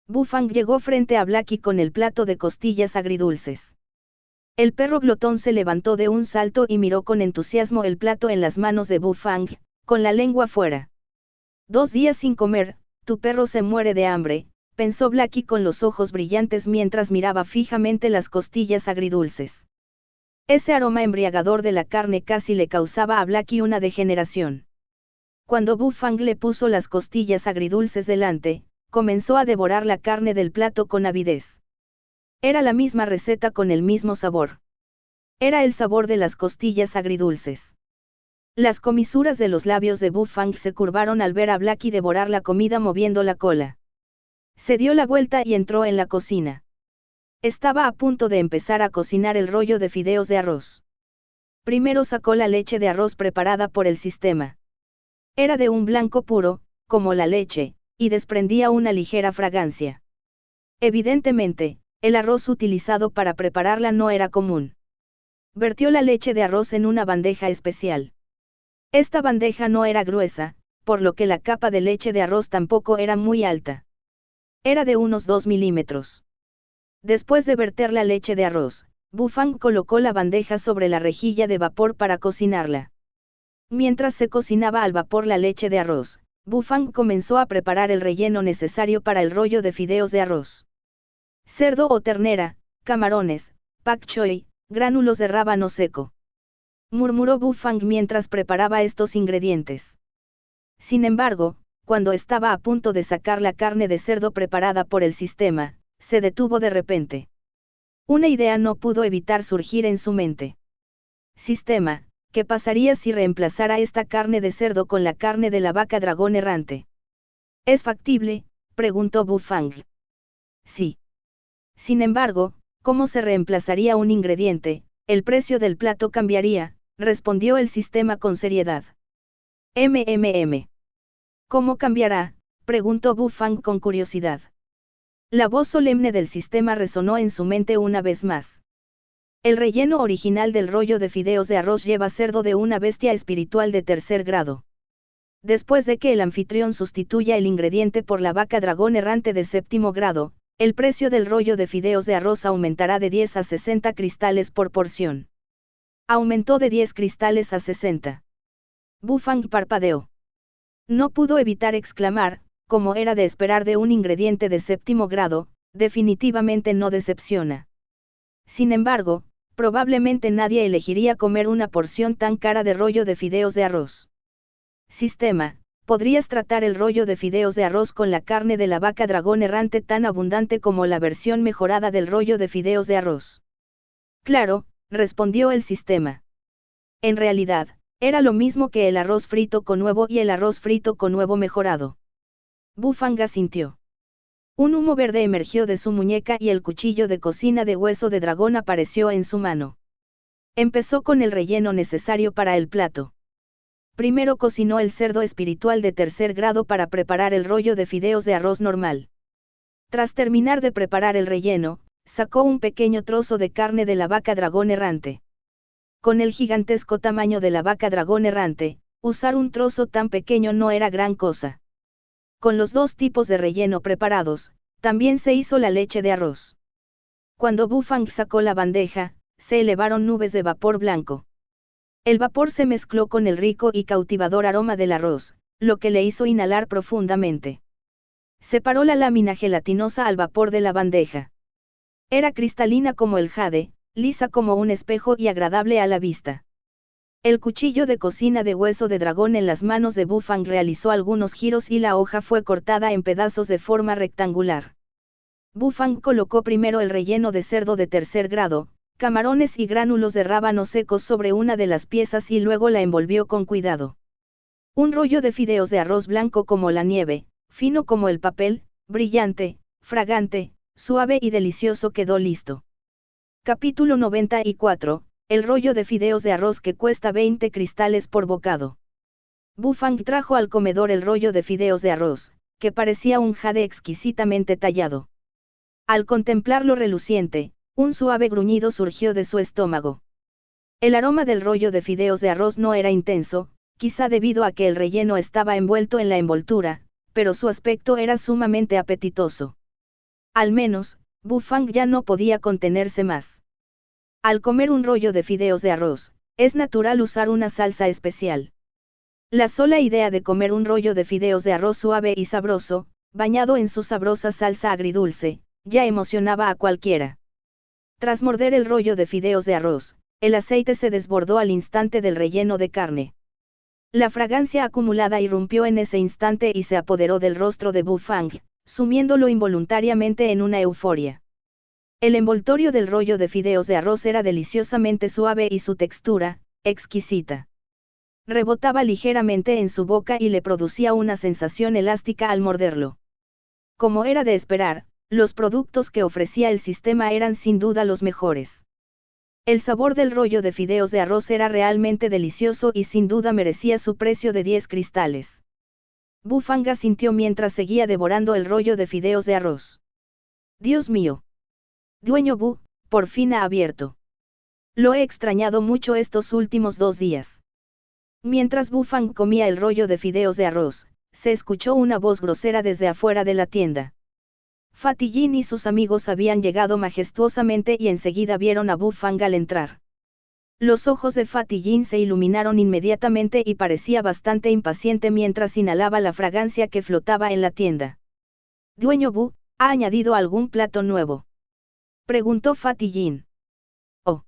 Bu Fang llegó frente a Blackie con el plato de costillas agridulces. El perro glotón se levantó de un salto y miró con entusiasmo el plato en las manos de Bu Fang, con la lengua fuera. 2 días sin comer, tu perro se muere de hambre, pensó Blackie con los ojos brillantes mientras miraba fijamente las costillas agridulces. Ese aroma embriagador de la carne casi le causaba a Blackie una degeneración. Cuando Bu Fang le puso las costillas agridulces delante, comenzó a devorar la carne del plato con avidez. Era la misma receta con el mismo sabor. Era el sabor de las costillas agridulces. Las comisuras de los labios de Bu Fang se curvaron al ver a Blackie devorar la comida moviendo la cola. Se dio la vuelta y entró en la cocina. Estaba a punto de empezar a cocinar el rollo de fideos de arroz. Primero sacó la leche de arroz preparada por el sistema. Era de un blanco puro, como la leche, y desprendía una ligera fragancia. Evidentemente, el arroz utilizado para prepararla no era común. Vertió la leche de arroz en una bandeja especial. Esta bandeja no era gruesa, por lo que la capa de leche de arroz tampoco era muy alta. Era de unos 2 milímetros. Después de verter la leche de arroz, Bu Fang colocó la bandeja sobre la rejilla de vapor para cocinarla. Mientras se cocinaba al vapor la leche de arroz, Bu Fang comenzó a preparar el relleno necesario para el rollo de fideos de arroz. Cerdo o ternera, camarones, pak choi, gránulos de rábano seco. Murmuró Bu Fang mientras preparaba estos ingredientes. Sin embargo, cuando estaba a punto de sacar la carne de cerdo preparada por el sistema, se detuvo de repente. Una idea no pudo evitar surgir en su mente. Sistema, ¿qué pasaría si reemplazara esta carne de cerdo con la carne de la vaca dragón errante? ¿Es factible?, preguntó Bu Fang. Sí. Sin embargo, ¿cómo se reemplazaría un ingrediente? El precio del plato cambiaría, respondió el sistema con seriedad. ¿Cómo cambiará?, preguntó Bu Fang con curiosidad. La voz solemne del sistema resonó en su mente una vez más. El relleno original del rollo de fideos de arroz lleva cerdo de una bestia espiritual de tercer grado. Después de que el anfitrión sustituya el ingrediente por la vaca dragón errante de séptimo grado, el precio del rollo de fideos de arroz aumentará de 10 a 60 cristales por porción. Aumentó de 10 cristales a 60. Bu Fang parpadeó. No pudo evitar exclamar, como era de esperar de un ingrediente de séptimo grado, definitivamente no decepciona. Sin embargo, probablemente nadie elegiría comer una porción tan cara de rollo de fideos de arroz. Sistema, ¿podrías tratar el rollo de fideos de arroz con la carne de la vaca dragón errante tan abundante como la versión mejorada del rollo de fideos de arroz? Claro, respondió el sistema. En realidad, era lo mismo que el arroz frito con huevo y el arroz frito con huevo mejorado. Bu Fang asintió. Un humo verde emergió de su muñeca y el cuchillo de cocina de hueso de dragón apareció en su mano. Empezó con el relleno necesario para el plato. Primero cocinó el cerdo espiritual de tercer grado para preparar el rollo de fideos de arroz normal. Tras terminar de preparar el relleno, sacó un pequeño trozo de carne de la vaca dragón errante. Con el gigantesco tamaño de la vaca dragón errante, usar un trozo tan pequeño no era gran cosa. Con los dos tipos de relleno preparados, también se hizo la leche de arroz. Cuando Bu Fang sacó la bandeja, se elevaron nubes de vapor blanco. El vapor se mezcló con el rico y cautivador aroma del arroz, lo que le hizo inhalar profundamente. Separó la lámina gelatinosa al vapor de la bandeja. Era cristalina como el jade, lisa como un espejo y agradable a la vista. El cuchillo de cocina de hueso de dragón en las manos de Bu Fang realizó algunos giros y la hoja fue cortada en pedazos de forma rectangular. Bu Fang colocó primero el relleno de cerdo de tercer grado, camarones y gránulos de rábano secos sobre una de las piezas y luego la envolvió con cuidado. Un rollo de fideos de arroz blanco como la nieve, fino como el papel, brillante, fragante, suave y delicioso quedó listo. Capítulo 94. El rollo de fideos de arroz que cuesta 20 cristales por bocado. Bu Fang trajo al comedor el rollo de fideos de arroz, que parecía un jade exquisitamente tallado. Al contemplarlo reluciente, un suave gruñido surgió de su estómago. El aroma del rollo de fideos de arroz no era intenso, quizá debido a que el relleno estaba envuelto en la envoltura, pero su aspecto era sumamente apetitoso. Al menos, Bu Fang ya no podía contenerse más. Al comer un rollo de fideos de arroz, es natural usar una salsa especial. La sola idea de comer un rollo de fideos de arroz suave y sabroso, bañado en su sabrosa salsa agridulce, ya emocionaba a cualquiera. Tras morder el rollo de fideos de arroz, el aceite se desbordó al instante del relleno de carne. La fragancia acumulada irrumpió en ese instante y se apoderó del rostro de Bu Fang, sumiéndolo involuntariamente en una euforia. El envoltorio del rollo de fideos de arroz era deliciosamente suave y su textura, exquisita. Rebotaba ligeramente en su boca y le producía una sensación elástica al morderlo. Como era de esperar, los productos que ofrecía el sistema eran sin duda los mejores. El sabor del rollo de fideos de arroz era realmente delicioso y sin duda merecía su precio de 10 cristales. Bufanga sintió mientras seguía devorando el rollo de fideos de arroz. Dios mío. Dueño Bu, por fin ha abierto. Lo he extrañado mucho estos últimos 2 días. Mientras Bufang comía el rollo de fideos de arroz, se escuchó una voz grosera desde afuera de la tienda. Fatty Jin y sus amigos habían llegado majestuosamente y enseguida vieron a Bufang al entrar. Los ojos de Fatty Jin se iluminaron inmediatamente y parecía bastante impaciente mientras inhalaba la fragancia que flotaba en la tienda. Dueño Bu, ¿ha añadido algún plato nuevo?, preguntó Fatty Jin. Oh.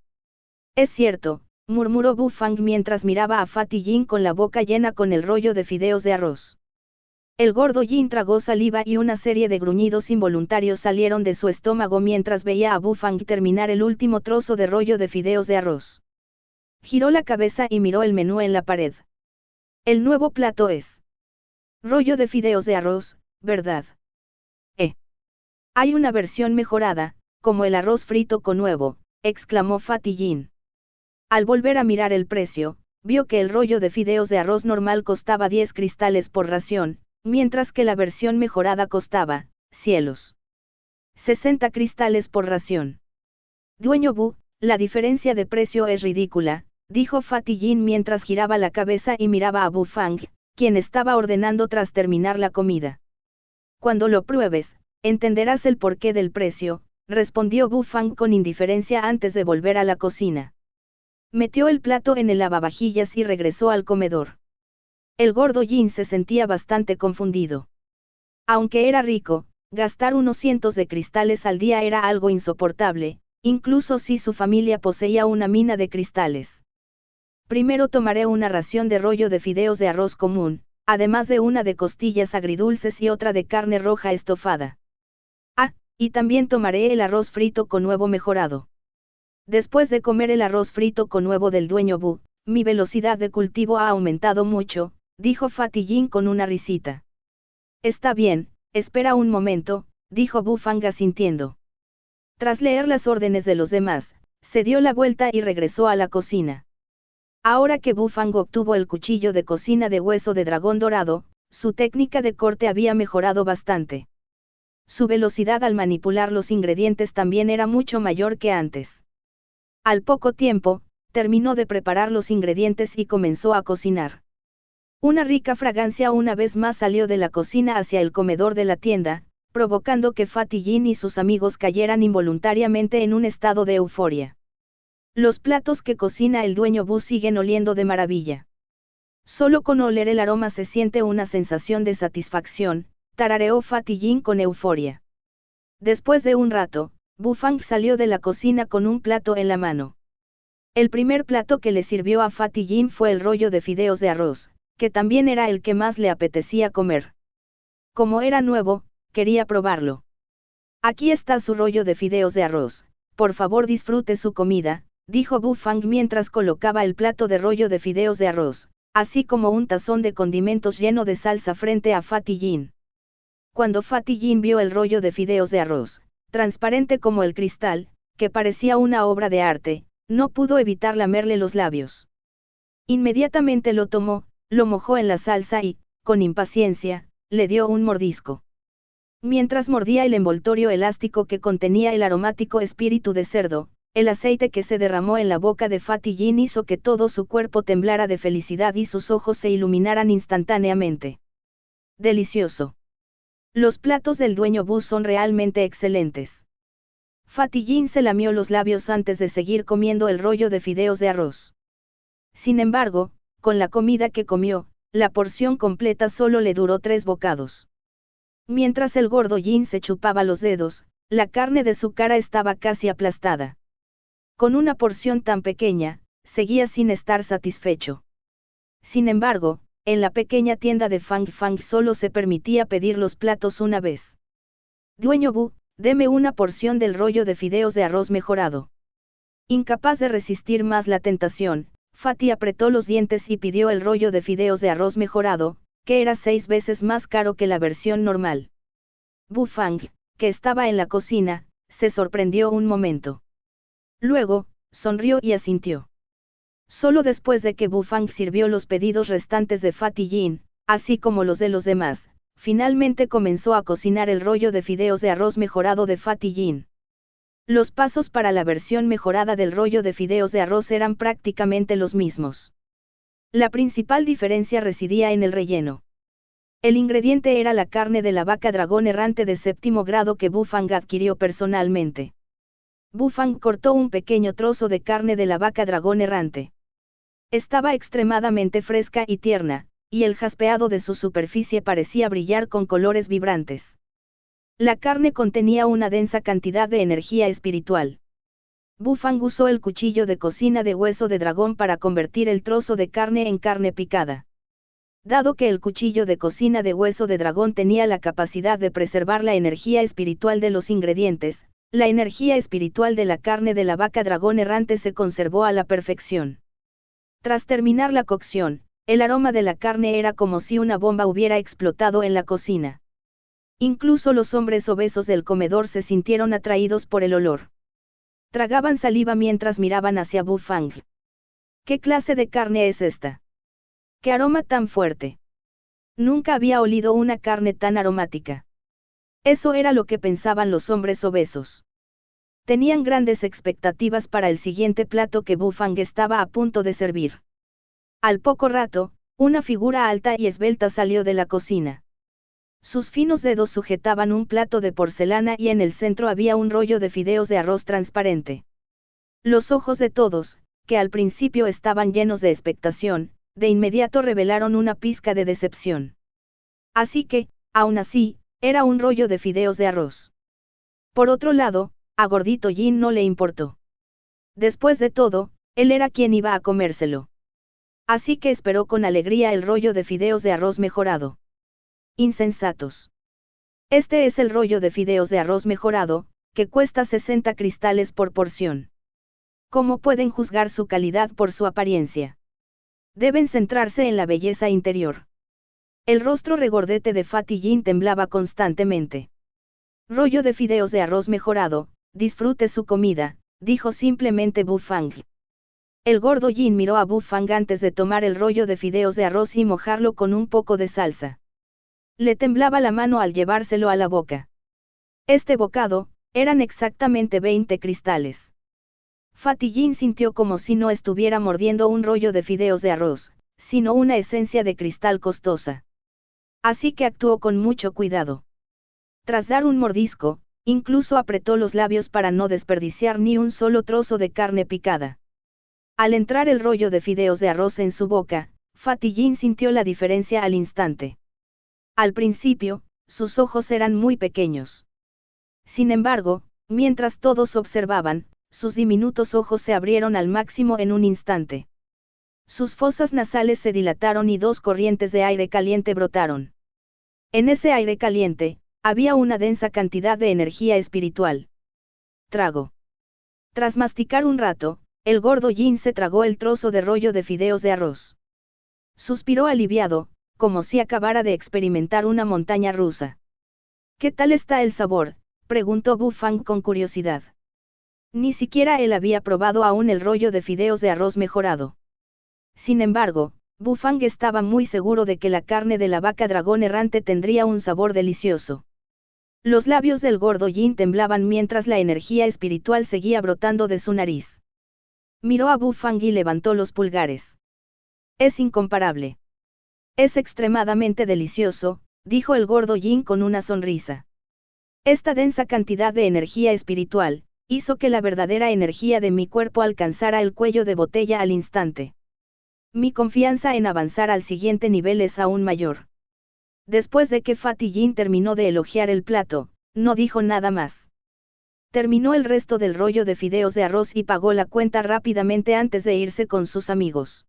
Es cierto, murmuró Bufang mientras miraba a Fatty Jin con la boca llena con el rollo de fideos de arroz. El gordo Jin tragó saliva y una serie de gruñidos involuntarios salieron de su estómago mientras veía a Bufang terminar el último trozo de rollo de fideos de arroz. Giró la cabeza y miró el menú en la pared. El nuevo plato es rollo de fideos de arroz, ¿verdad? Hay una versión mejorada, como el arroz frito con huevo, exclamó Fatty Jin. Al volver a mirar el precio, vio que el rollo de fideos de arroz normal costaba 10 cristales por ración, mientras que la versión mejorada costaba, cielos, 60 cristales por ración. Dueño Bu, la diferencia de precio es ridícula, dijo Fatty Jin mientras giraba la cabeza y miraba a Bufang, quien estaba ordenando tras terminar la comida. Cuando lo pruebes, entenderás el porqué del precio, respondió Bufang con indiferencia antes de volver a la cocina. Metió el plato en el lavavajillas y regresó al comedor. El gordo Jin se sentía bastante confundido. Aunque era rico, gastar unos cientos de cristales al día era algo insoportable, incluso si su familia poseía una mina de cristales. Primero tomaré una ración de rollo de fideos de arroz común, además de una de costillas agridulces y otra de carne roja estofada. Y también tomaré el arroz frito con huevo mejorado. Después de comer el arroz frito con huevo del dueño Bu, mi velocidad de cultivo ha aumentado mucho, dijo Fatty Jin con una risita. Está bien, espera un momento, dijo Bufang asintiendo. Tras leer las órdenes de los demás, se dio la vuelta y regresó a la cocina. Ahora que Bufang obtuvo el cuchillo de cocina de hueso de dragón dorado, su técnica de corte había mejorado bastante. Su velocidad al manipular los ingredientes también era mucho mayor que antes. Al poco tiempo, terminó de preparar los ingredientes y comenzó a cocinar. Una rica fragancia una vez más salió de la cocina hacia el comedor de la tienda, provocando que Fatty Jin y sus amigos cayeran involuntariamente en un estado de euforia. Los platos que cocina el dueño Bu siguen oliendo de maravilla. Solo con oler el aroma se siente una sensación de satisfacción, tarareó Fatty Jin con euforia. Después de un rato, Bufang salió de la cocina con un plato en la mano. El primer plato que le sirvió a Fatty Jin fue el rollo de fideos de arroz, que también era el que más le apetecía comer. Como era nuevo, quería probarlo. Aquí está su rollo de fideos de arroz, por favor disfrute su comida, dijo Bufang mientras colocaba el plato de rollo de fideos de arroz, así como un tazón de condimentos lleno de salsa frente a Fatty Jin. Cuando Fatty Jin vio el rollo de fideos de arroz, transparente como el cristal, que parecía una obra de arte, no pudo evitar lamerle los labios. Inmediatamente lo tomó, lo mojó en la salsa y, con impaciencia, le dio un mordisco. Mientras mordía el envoltorio elástico que contenía el aromático espíritu de cerdo, el aceite que se derramó en la boca de Fatty Jin hizo que todo su cuerpo temblara de felicidad y sus ojos se iluminaran instantáneamente. Delicioso. Los platos del dueño Bu son realmente excelentes. Fatty Jin se lamió los labios antes de seguir comiendo el rollo de fideos de arroz. Sin embargo, con la comida que comió, la porción completa solo le duró 3 bocados. Mientras el gordo Jin se chupaba los dedos, la carne de su cara estaba casi aplastada. Con una porción tan pequeña, seguía sin estar satisfecho. Sin embargo, en la pequeña tienda de Fang Fang solo se permitía pedir los platos una vez. Dueño Bu, deme una porción del rollo de fideos de arroz mejorado. Incapaz de resistir más la tentación, Fatty apretó los dientes y pidió el rollo de fideos de arroz mejorado, que era 6 veces más caro que la versión normal. Bu Fang, que estaba en la cocina, se sorprendió un momento. Luego, sonrió y asintió. Solo después de que Bu Fang sirvió los pedidos restantes de Fatty Jin, así como los de los demás, finalmente comenzó a cocinar el rollo de fideos de arroz mejorado de Fatty Jin. Los pasos para la versión mejorada del rollo de fideos de arroz eran prácticamente los mismos. La principal diferencia residía en el relleno. El ingrediente era la carne de la vaca dragón errante de 7º grado que Bu Fang adquirió personalmente. Bu Fang cortó un pequeño trozo de carne de la vaca dragón errante. Estaba extremadamente fresca y tierna, y el jaspeado de su superficie parecía brillar con colores vibrantes. La carne contenía una densa cantidad de energía espiritual. Bu Fang usó el cuchillo de cocina de hueso de dragón para convertir el trozo de carne en carne picada. Dado que el cuchillo de cocina de hueso de dragón tenía la capacidad de preservar la energía espiritual de los ingredientes, la energía espiritual de la carne de la vaca dragón errante se conservó a la perfección. Tras terminar la cocción, el aroma de la carne era como si una bomba hubiera explotado en la cocina. Incluso los hombres obesos del comedor se sintieron atraídos por el olor. Tragaban saliva mientras miraban hacia Bu Fang. ¿Qué clase de carne es esta? ¡Qué aroma tan fuerte! Nunca había olido una carne tan aromática. Eso era lo que pensaban los hombres obesos. Tenían grandes expectativas para el siguiente plato que Bu Fang estaba a punto de servir. Al poco rato, una figura alta y esbelta salió de la cocina. Sus finos dedos sujetaban un plato de porcelana y en el centro había un rollo de fideos de arroz transparente. Los ojos de todos, que al principio estaban llenos de expectación, de inmediato revelaron una pizca de decepción. Así que, aún así, era un rollo de fideos de arroz. Por otro lado, a Gordito Jin no le importó. Después de todo, él era quien iba a comérselo. Así que esperó con alegría el rollo de fideos de arroz mejorado. Insensatos. Este es el rollo de fideos de arroz mejorado, que cuesta 60 cristales por porción. ¿Cómo pueden juzgar su calidad por su apariencia? Deben centrarse en la belleza interior. El rostro regordete de Fatty Jin temblaba constantemente. Rollo de fideos de arroz mejorado, disfrute su comida, dijo simplemente Bu Fang. El gordo Jin miró a Bu Fang antes de tomar el rollo de fideos de arroz y mojarlo con un poco de salsa. Le temblaba la mano al llevárselo a la boca. Este bocado, eran exactamente 20 cristales. Fatty Jin sintió como si no estuviera mordiendo un rollo de fideos de arroz, sino una esencia de cristal costosa. Así que actuó con mucho cuidado. Tras dar un mordisco, incluso apretó los labios para no desperdiciar ni un solo trozo de carne picada. Al entrar el rollo de fideos de arroz en su boca, Fatty Jin sintió la diferencia al instante. Al principio, sus ojos eran muy pequeños. Sin embargo, mientras todos observaban, sus diminutos ojos se abrieron al máximo en un instante. Sus fosas nasales se dilataron y 2 corrientes de aire caliente brotaron. En ese aire caliente, había una densa cantidad de energía espiritual. Trago. Tras masticar un rato, el gordo Jin se tragó el trozo de rollo de fideos de arroz. Suspiró aliviado, como si acabara de experimentar una montaña rusa. ¿Qué tal está el sabor?, preguntó Bu Fang con curiosidad. Ni siquiera él había probado aún el rollo de fideos de arroz mejorado. Sin embargo, Bu Fang estaba muy seguro de que la carne de la vaca dragón errante tendría un sabor delicioso. Los labios del gordo Jin temblaban mientras la energía espiritual seguía brotando de su nariz. Miró a Bu Fang y levantó los pulgares. Es incomparable. Es extremadamente delicioso, dijo el gordo Jin con una sonrisa. Esta densa cantidad de energía espiritual, hizo que la verdadera energía de mi cuerpo alcanzara el cuello de botella al instante. Mi confianza en avanzar al siguiente nivel es aún mayor. Después de que Fatty Jin terminó de elogiar el plato, no dijo nada más. Terminó el resto del rollo de fideos de arroz y pagó la cuenta rápidamente antes de irse con sus amigos.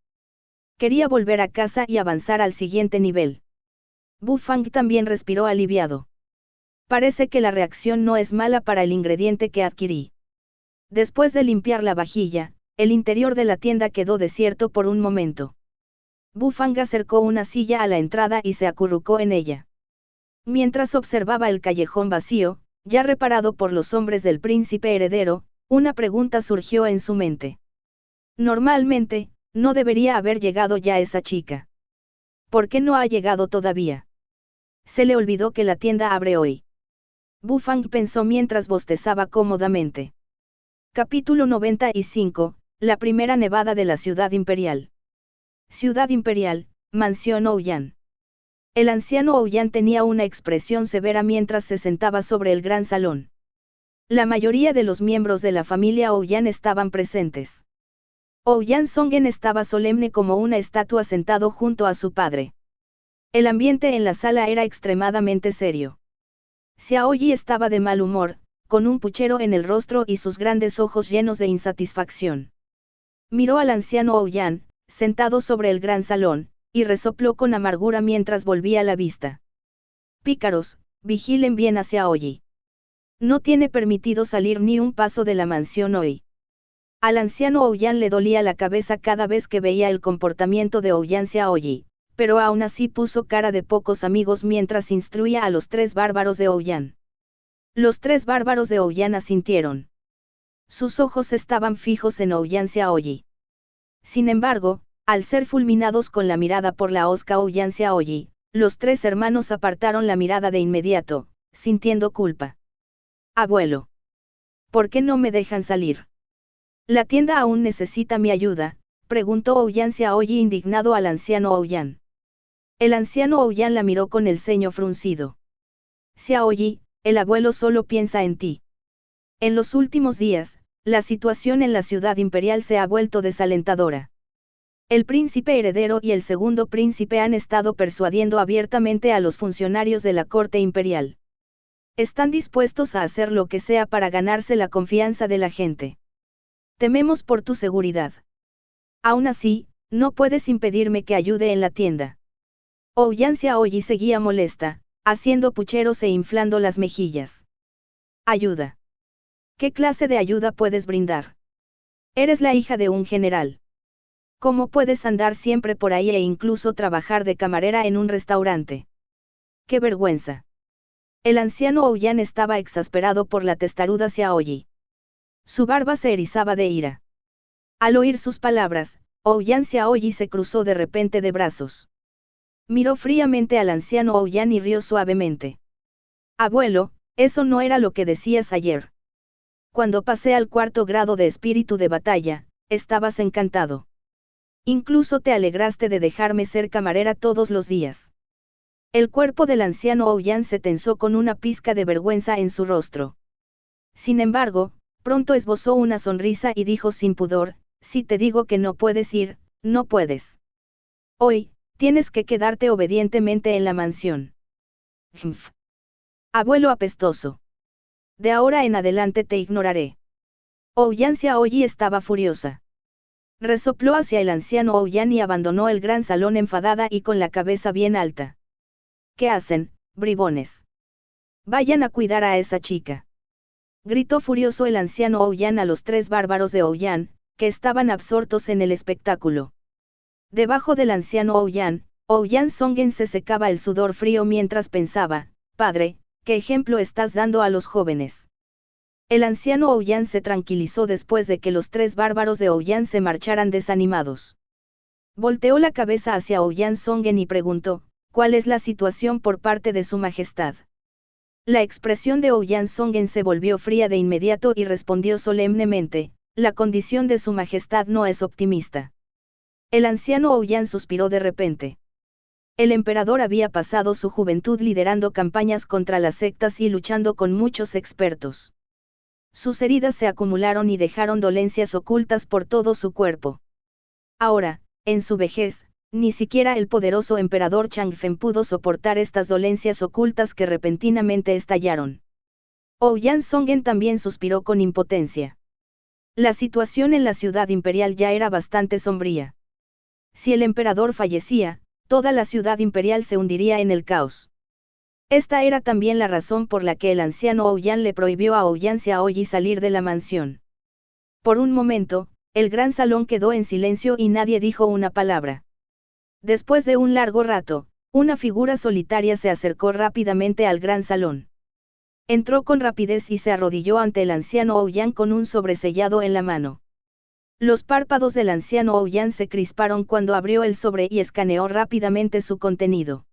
Quería volver a casa y avanzar al siguiente nivel. Bu Fang también respiró aliviado. Parece que la reacción no es mala para el ingrediente que adquirí. Después de limpiar la vajilla, el interior de la tienda quedó desierto por un momento. Bufang acercó una silla a la entrada y se acurrucó en ella. Mientras observaba el callejón vacío, ya reparado por los hombres del príncipe heredero, una pregunta surgió en su mente. Normalmente, no debería haber llegado ya esa chica. ¿Por qué no ha llegado todavía? Se le olvidó que la tienda abre hoy. Bufang pensó mientras bostezaba cómodamente. Capítulo 95, la primera nevada de la Ciudad Imperial. Ciudad Imperial, Mansión Ouyang. El anciano Ouyang tenía una expresión severa mientras se sentaba sobre el gran salón. La mayoría de los miembros de la familia Ouyang estaban presentes. Ouyang Songen estaba solemne como una estatua sentado junto a su padre. El ambiente en la sala era extremadamente serio. Xiaoyi estaba de mal humor, con un puchero en el rostro y sus grandes ojos llenos de insatisfacción. Miró al anciano Ouyang, sentado sobre el gran salón, y resopló con amargura mientras volvía la vista. Pícaros, vigilen bien a Xiaoyi. No tiene permitido salir ni un paso de la mansión hoy. Al anciano Ouyang le dolía la cabeza cada vez que veía el comportamiento de Ouyang Xiaoyi, pero aún así puso cara de pocos amigos mientras instruía a los 3 bárbaros de Ouyang. Los 3 bárbaros de Ouyang asintieron. Sus ojos estaban fijos en Ouyang Xiaoyi. Sin embargo, al ser fulminados con la mirada por la hosca Ouyang Xiaoyi, los 3 hermanos apartaron la mirada de inmediato, sintiendo culpa. Abuelo. ¿Por qué no me dejan salir? La tienda aún necesita mi ayuda, preguntó Ouyang Xiaoyi indignado al anciano Ouyang. El anciano Ouyang la miró con el ceño fruncido. Xiaoyi, el abuelo solo piensa en ti. En los últimos días, la situación en la ciudad imperial se ha vuelto desalentadora. El príncipe heredero y el segundo príncipe han estado persuadiendo abiertamente a los funcionarios de la corte imperial. Están dispuestos a hacer lo que sea para ganarse la confianza de la gente. Tememos por tu seguridad. Aún así, no puedes impedirme que ayude en la tienda. Ouyang Xiaoyi seguía molesta, haciendo pucheros e inflando las mejillas. Ayuda. ¿Qué clase de ayuda puedes brindar? Eres la hija de un general. ¿Cómo puedes andar siempre por ahí e incluso trabajar de camarera en un restaurante? ¡Qué vergüenza! El anciano Ouyang estaba exasperado por la testaruda Xiaoyi. Su barba se erizaba de ira. Al oír sus palabras, Ouyang Xiaoyi se cruzó de repente de brazos. Miró fríamente al anciano Ouyang y rió suavemente. Abuelo, eso no era lo que decías ayer. Cuando pasé al 4º grado de espíritu de batalla, estabas encantado. Incluso te alegraste de dejarme ser camarera todos los días. El cuerpo del anciano Ouyang se tensó con una pizca de vergüenza en su rostro. Sin embargo, pronto esbozó una sonrisa y dijo sin pudor, si te digo que no puedes ir, no puedes. Hoy, tienes que quedarte obedientemente en la mansión. Jmf. Abuelo apestoso. De ahora en adelante te ignoraré. Ouyang Xiaoyi estaba furiosa. Resopló hacia el anciano Ouyang y abandonó el gran salón enfadada y con la cabeza bien alta. ¿Qué hacen, bribones? Vayan a cuidar a esa chica. Gritó furioso el anciano Ouyang a los 3 bárbaros de Ouyang, que estaban absortos en el espectáculo. Debajo del anciano Ouyang, Ouyang Songen se secaba el sudor frío mientras pensaba, padre, ¿qué ejemplo estás dando a los jóvenes? El anciano Ouyang se tranquilizó después de que los 3 bárbaros de Ouyang se marcharan desanimados. Volteó la cabeza hacia Ouyang Songen y preguntó, ¿cuál es la situación por parte de su majestad? La expresión de Ouyang Songen se volvió fría de inmediato y respondió solemnemente, la condición de su majestad no es optimista. El anciano Ouyang suspiró de repente. El emperador había pasado su juventud liderando campañas contra las sectas y luchando con muchos expertos. Sus heridas se acumularon y dejaron dolencias ocultas por todo su cuerpo. Ahora, en su vejez, ni siquiera el poderoso emperador Changfen pudo soportar estas dolencias ocultas que repentinamente estallaron. Ouyang Songen también suspiró con impotencia. La situación en la ciudad imperial ya era bastante sombría. Si el emperador fallecía, toda la ciudad imperial se hundiría en el caos. Esta era también la razón por la que el anciano Ouyang le prohibió a Ouyang Xiaoyi salir de la mansión. Por un momento, el gran salón quedó en silencio y nadie dijo una palabra. Después de un largo rato, una figura solitaria se acercó rápidamente al gran salón. Entró con rapidez y se arrodilló ante el anciano Ouyang con un sobresellado en la mano. Los párpados del anciano Ouyang se crisparon cuando abrió el sobre y escaneó rápidamente su contenido.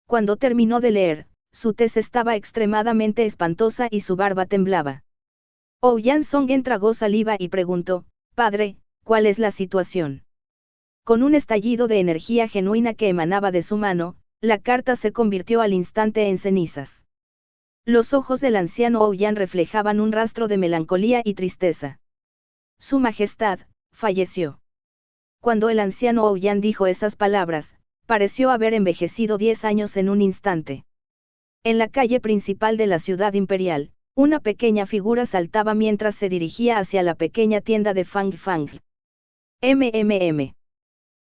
Cuando terminó de leer, su tez estaba extremadamente espantosa y su barba temblaba. Ouyang Songgen tragó saliva y preguntó: «Padre, ¿cuál es la situación?». Con un estallido de energía genuina que emanaba de su mano, la carta se convirtió al instante en cenizas. Los ojos del anciano Ouyang reflejaban un rastro de melancolía y tristeza. Su Majestad falleció. Cuando el anciano Ouyang dijo esas palabras, pareció haber envejecido 10 años en un instante. En la calle principal de la ciudad imperial, una pequeña figura saltaba mientras se dirigía hacia la pequeña tienda de Fang Fang. MMM.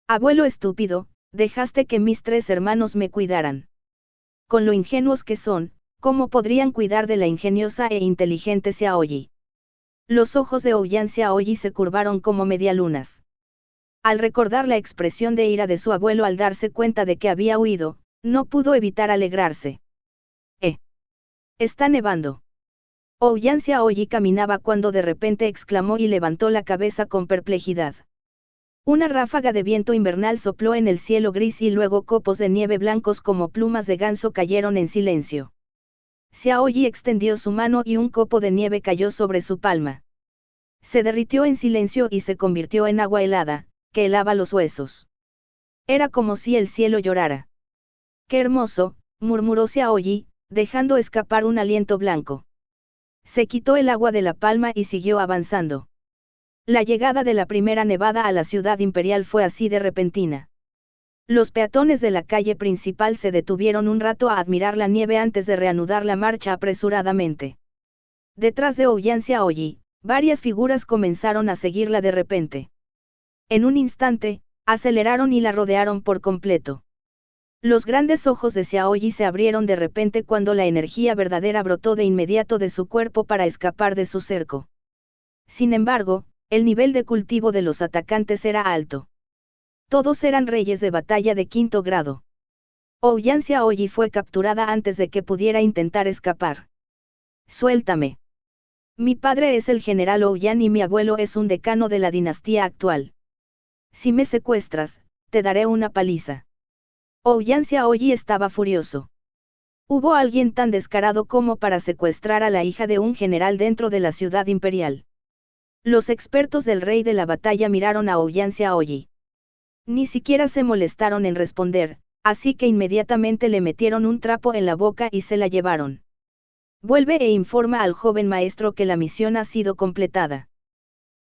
Abuelo estúpido, dejaste que mis 3 hermanos me cuidaran. Con lo ingenuos que son, ¿cómo podrían cuidar de la ingeniosa e inteligente Xiaoyi? Los ojos de Ouyang Xiaoyi se curvaron como medialunas. Al recordar la expresión de ira de su abuelo al darse cuenta de que había huido, no pudo evitar alegrarse. Está nevando. Ouyang Xiaoyi caminaba cuando de repente exclamó y levantó la cabeza con perplejidad. Una ráfaga de viento invernal sopló en el cielo gris y luego copos de nieve blancos como plumas de ganso cayeron en silencio. Xiaoyi extendió su mano y un copo de nieve cayó sobre su palma. Se derritió en silencio y se convirtió en agua helada, que helaba los huesos. Era como si el cielo llorara. «¡Qué hermoso!», murmuró Xiaoyi, dejando escapar un aliento blanco. Se quitó el agua de la palma y siguió avanzando. La llegada de la primera nevada a la ciudad imperial fue así de repentina. Los peatones de la calle principal se detuvieron un rato a admirar la nieve antes de reanudar la marcha apresuradamente. Detrás de Ouyang Xiaoyi, varias figuras comenzaron a seguirla de repente. En un instante, aceleraron y la rodearon por completo. Los grandes ojos de Xiaoyi se abrieron de repente cuando la energía verdadera brotó de inmediato de su cuerpo para escapar de su cerco. Sin embargo, el nivel de cultivo de los atacantes era alto. Todos eran reyes de batalla de 5º grado. Ouyang Xiaoyi fue capturada antes de que pudiera intentar escapar. «Suéltame. Mi padre es el general Ouyang y mi abuelo es un decano de la dinastía actual. Si me secuestras, te daré una paliza». Ouyang Xiaoyi estaba furioso. ¿Hubo alguien tan descarado como para secuestrar a la hija de un general dentro de la ciudad imperial? Los expertos del rey de la batalla miraron a Ouyang Xiaoyi. Ni siquiera se molestaron en responder, así que inmediatamente le metieron un trapo en la boca y se la llevaron. Vuelve e informa al joven maestro que la misión ha sido completada.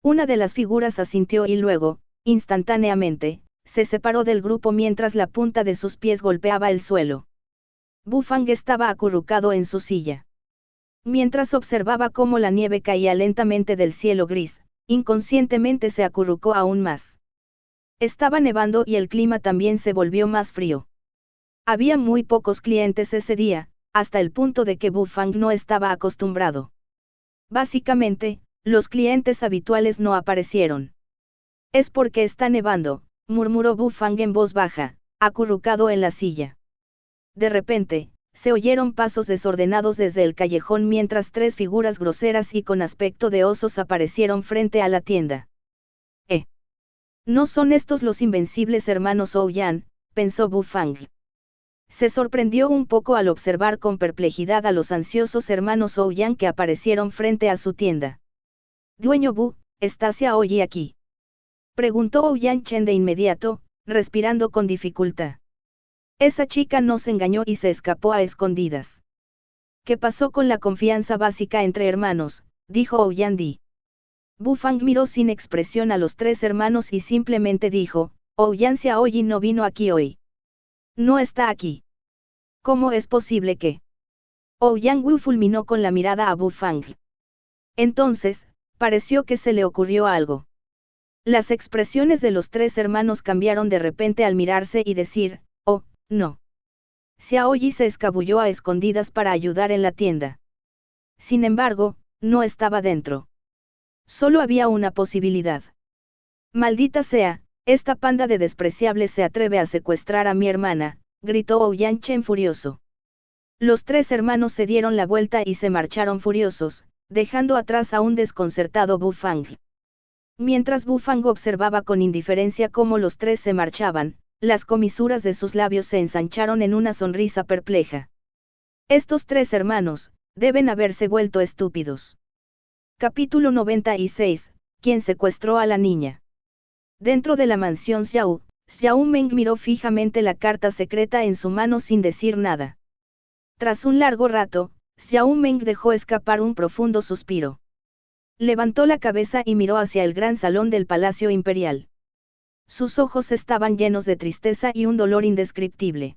Una de las figuras asintió y luego, instantáneamente, se separó del grupo mientras la punta de sus pies golpeaba el suelo. Bu Fang estaba acurrucado en su silla. Mientras observaba cómo la nieve caía lentamente del cielo gris, inconscientemente se acurrucó aún más. Estaba nevando y el clima también se volvió más frío. Había muy pocos clientes ese día, hasta el punto de que Bu Fang no estaba acostumbrado. Básicamente, los clientes habituales no aparecieron. «Es porque está nevando», murmuró Bu Fang en voz baja, acurrucado en la silla. De repente, se oyeron pasos desordenados desde el callejón mientras 3 figuras groseras y con aspecto de osos aparecieron frente a la tienda. ¿No son estos los invencibles hermanos Ouyang?, pensó Bu Fang. Se sorprendió un poco al observar con perplejidad a los ansiosos hermanos Ouyang que aparecieron frente a su tienda. «Dueño Bu, ¿está Xiaoyi aquí?», preguntó Ouyang Chen de inmediato, respirando con dificultad. Esa chica nos engañó y se escapó a escondidas. «¿Qué pasó con la confianza básica entre hermanos?», dijo Ouyang Di. Bu Fang miró sin expresión a los 3 hermanos y simplemente dijo: «Ouyang Xiaoyi no vino aquí hoy. No está aquí. ¿Cómo es posible que?». Ouyang Wu fulminó con la mirada a Bu Fang. Entonces, pareció que se le ocurrió algo. Las expresiones de los 3 hermanos cambiaron de repente al mirarse y decir: «Oh, no». Xiaoyi se escabulló a escondidas para ayudar en la tienda. Sin embargo, no estaba dentro. Solo había una posibilidad. Maldita sea, esta panda de despreciables se atreve a secuestrar a mi hermana, gritó Ouyang Chen furioso. Los tres hermanos se dieron la vuelta y se marcharon furiosos, dejando atrás a un desconcertado Bu Fang. Mientras Bu Fang observaba con indiferencia cómo los tres se marchaban, las comisuras de sus labios se ensancharon en una sonrisa perpleja. Estos tres hermanos, deben haberse vuelto estúpidos. Capítulo 96, ¿Quién secuestró a la niña? Dentro de la mansión Xiao Meng miró fijamente la carta secreta en su mano sin decir nada. Tras un largo rato, Xiao Meng dejó escapar un profundo suspiro. Levantó la cabeza y miró hacia el gran salón del Palacio Imperial. Sus ojos estaban llenos de tristeza y un dolor indescriptible.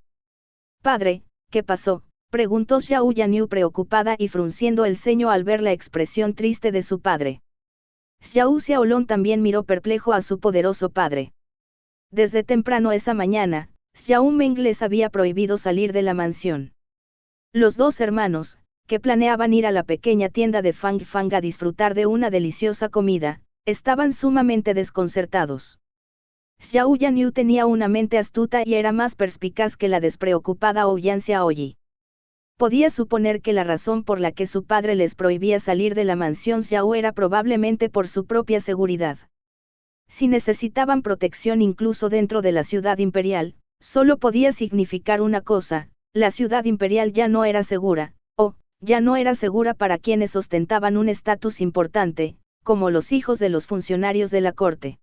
«Padre, ¿qué pasó?», preguntó Xiao Yanyu preocupada y frunciendo el ceño al ver la expresión triste de su padre. Xiao Xiaolong también miró perplejo a su poderoso padre. Desde temprano esa mañana, Xiao Meng les había prohibido salir de la mansión. Los dos hermanos, que planeaban ir a la pequeña tienda de Fang Fang a disfrutar de una deliciosa comida, estaban sumamente desconcertados. Xiao Yanyu tenía una mente astuta y era más perspicaz que la despreocupada Ouyang Xiaoyi. Podía suponer que la razón por la que su padre les prohibía salir de la mansión Xiao era probablemente por su propia seguridad. Si necesitaban protección incluso dentro de la ciudad imperial, solo podía significar una cosa: la ciudad imperial ya no era segura, ya no era segura para quienes ostentaban un estatus importante, como los hijos de los funcionarios de la corte.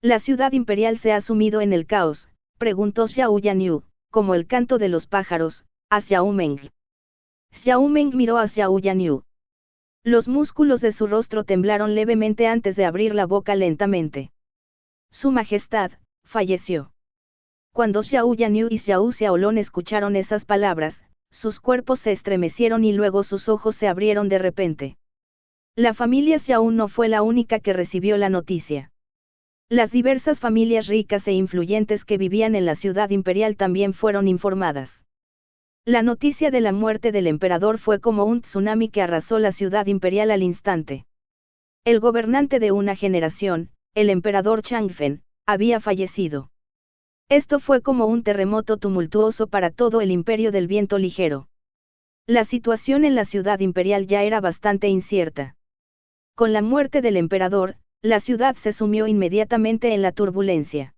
¿La ciudad imperial se ha sumido en el caos?, preguntó Xiao Yanyu, como el canto de los pájaros, a Xiao Meng. Xiao Meng miró a Xiao Yanyu. Los músculos de su rostro temblaron levemente antes de abrir la boca lentamente. Su Majestad falleció. Cuando Xiao Yanyu y Xiao Xiaolong escucharon esas palabras, sus cuerpos se estremecieron y luego sus ojos se abrieron de repente. La familia Xiao no fue la única que recibió la noticia. Las diversas familias ricas e influyentes que vivían en la ciudad imperial también fueron informadas. La noticia de la muerte del emperador fue como un tsunami que arrasó la ciudad imperial al instante. El gobernante de una generación, el emperador Changfen, había fallecido. Esto fue como un terremoto tumultuoso para todo el imperio del viento ligero. La situación en la ciudad imperial ya era bastante incierta. Con la muerte del emperador, la ciudad se sumió inmediatamente en la turbulencia.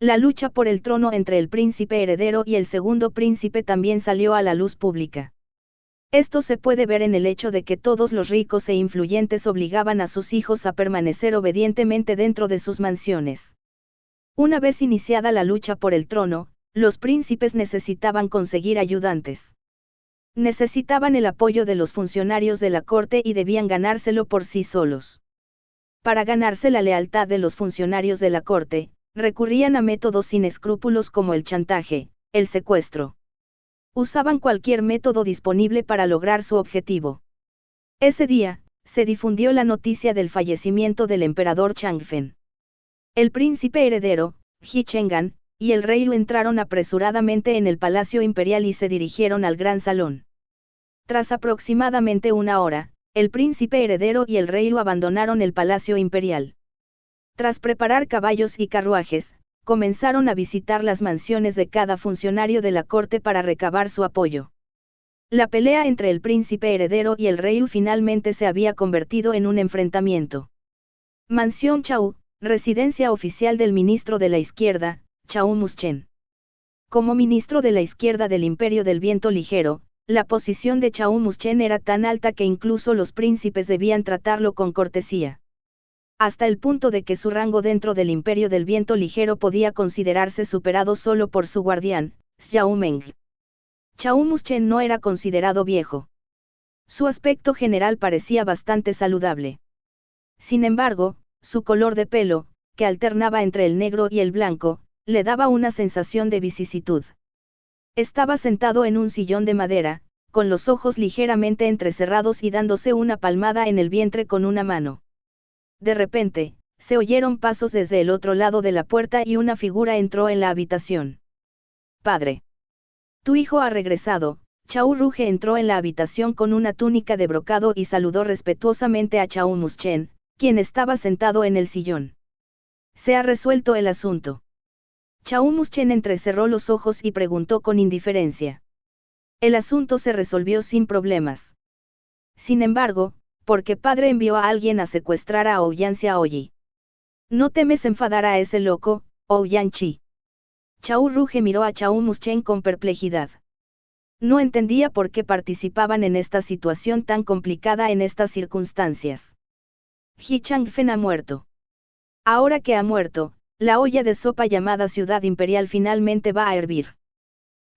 La lucha por el trono entre el príncipe heredero y el segundo príncipe también salió a la luz pública. Esto se puede ver en el hecho de que todos los ricos e influyentes obligaban a sus hijos a permanecer obedientemente dentro de sus mansiones. Una vez iniciada la lucha por el trono, los príncipes necesitaban conseguir ayudantes. Necesitaban el apoyo de los funcionarios de la corte y debían ganárselo por sí solos. Para ganarse la lealtad de los funcionarios de la corte, recurrían a métodos sin escrúpulos como el chantaje, el secuestro. Usaban cualquier método disponible para lograr su objetivo. Ese día, se difundió la noticia del fallecimiento del emperador Changfen. El príncipe heredero, Ji Cheng'an, y el rey entraron apresuradamente en el palacio imperial y se dirigieron al gran salón. Tras aproximadamente una hora, el príncipe heredero y el rey abandonaron el palacio imperial. Tras preparar caballos y carruajes, comenzaron a visitar las mansiones de cada funcionario de la corte para recabar su apoyo. La pelea entre el príncipe heredero y el rey finalmente se había convertido en un enfrentamiento. Mansión Chao, residencia oficial del ministro de la izquierda, Chao Muschen. Como ministro de la izquierda del Imperio del Viento Ligero, la posición de Chao Muschen era tan alta que incluso los príncipes debían tratarlo con cortesía. Hasta el punto de que su rango dentro del Imperio del Viento Ligero podía considerarse superado solo por su guardián, Xiao Meng. Chao Muschen no era considerado viejo. Su aspecto general parecía bastante saludable. Sin embargo, su color de pelo, que alternaba entre el negro y el blanco, le daba una sensación de vicisitud. Estaba sentado en un sillón de madera, con los ojos ligeramente entrecerrados y dándose una palmada en el vientre con una mano. De repente, se oyeron pasos desde el otro lado de la puerta y una figura entró en la habitación. «Padre. Tu hijo ha regresado». Chao Ruge entró en la habitación con una túnica de brocado y saludó respetuosamente a Chao Muschen, quien estaba sentado en el sillón. Se ha resuelto el asunto. Chao Muschen entrecerró los ojos y preguntó con indiferencia. El asunto se resolvió sin problemas. Sin embargo, ¿por qué padre envió a alguien a secuestrar a Ouyang Xiaoyi? ¿No temes enfadar a ese loco, Ouyang Chi? Chao Ruge miró a Chao Muschen con perplejidad. No entendía por qué participaban en esta situación tan complicada en estas circunstancias. He Changfen ha muerto. Ahora que ha muerto, la olla de sopa llamada Ciudad Imperial finalmente va a hervir.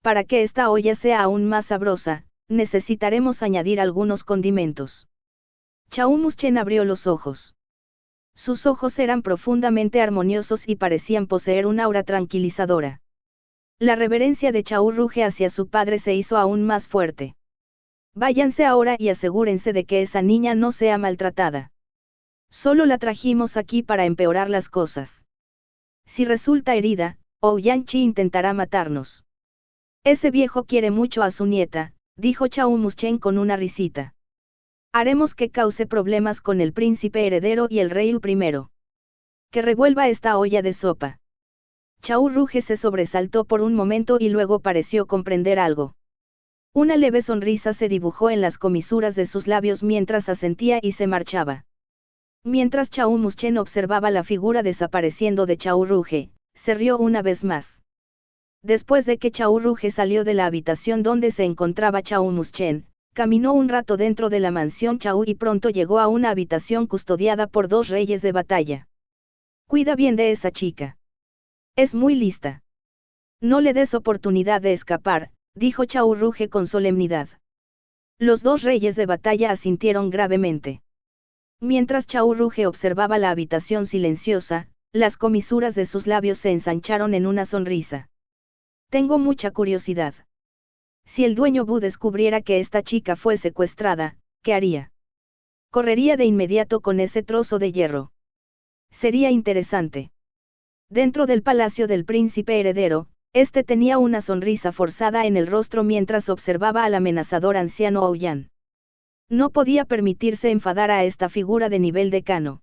Para que esta olla sea aún más sabrosa, necesitaremos añadir algunos condimentos. Chao Muschen abrió los ojos. Sus ojos eran profundamente armoniosos y parecían poseer un aura tranquilizadora. La reverencia de Chao Ruge hacia su padre se hizo aún más fuerte. Váyanse ahora y asegúrense de que esa niña no sea maltratada. Solo la trajimos aquí para empeorar las cosas. Si resulta herida, Ouyang Chi intentará matarnos. Ese viejo quiere mucho a su nieta, dijo Chao Muschen con una risita. Haremos que cause problemas con el príncipe heredero y el rey primero. Que revuelva esta olla de sopa. Chao Ruge se sobresaltó por un momento y luego pareció comprender algo. Una leve sonrisa se dibujó en las comisuras de sus labios mientras asentía y se marchaba. Mientras Chao Muschen observaba la figura desapareciendo de Chao Ruge, se rió una vez más. Después de que Chao Ruge salió de la habitación donde se encontraba Chao Muschen, caminó un rato dentro de la mansión Chao y pronto llegó a una habitación custodiada por dos reyes de batalla. Cuida bien de esa chica. Es muy lista. No le des oportunidad de escapar, dijo Chao Ruge con solemnidad. Los dos reyes de batalla asintieron gravemente. Mientras Chao Ruge observaba la habitación silenciosa, las comisuras de sus labios se ensancharon en una sonrisa. Tengo mucha curiosidad. Si el dueño Bu descubriera que esta chica fue secuestrada, ¿qué haría? Correría de inmediato con ese trozo de hierro. Sería interesante. Dentro del palacio del príncipe heredero, este tenía una sonrisa forzada en el rostro mientras observaba al amenazador anciano Ouyang. No podía permitirse enfadar a esta figura de nivel decano.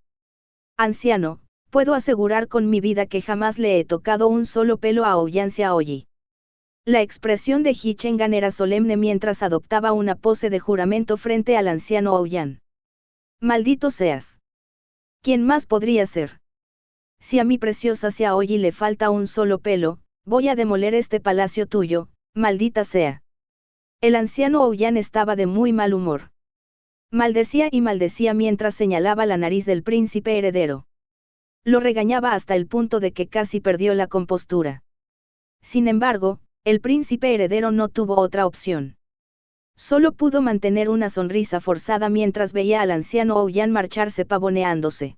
Anciano, puedo asegurar con mi vida que jamás le he tocado un solo pelo a Ouyang Xiaoyi. La expresión de He Cheng'an era solemne mientras adoptaba una pose de juramento frente al anciano Ouyang. Maldito seas. ¿Quién más podría ser? Si a mi preciosa Xiaoyi le falta un solo pelo, voy a demoler este palacio tuyo, maldita sea. El anciano Ouyang estaba de muy mal humor. Maldecía y maldecía mientras señalaba la nariz del príncipe heredero. Lo regañaba hasta el punto de que casi perdió la compostura. Sin embargo, el príncipe heredero no tuvo otra opción. Solo pudo mantener una sonrisa forzada mientras veía al anciano Ouyang marcharse pavoneándose.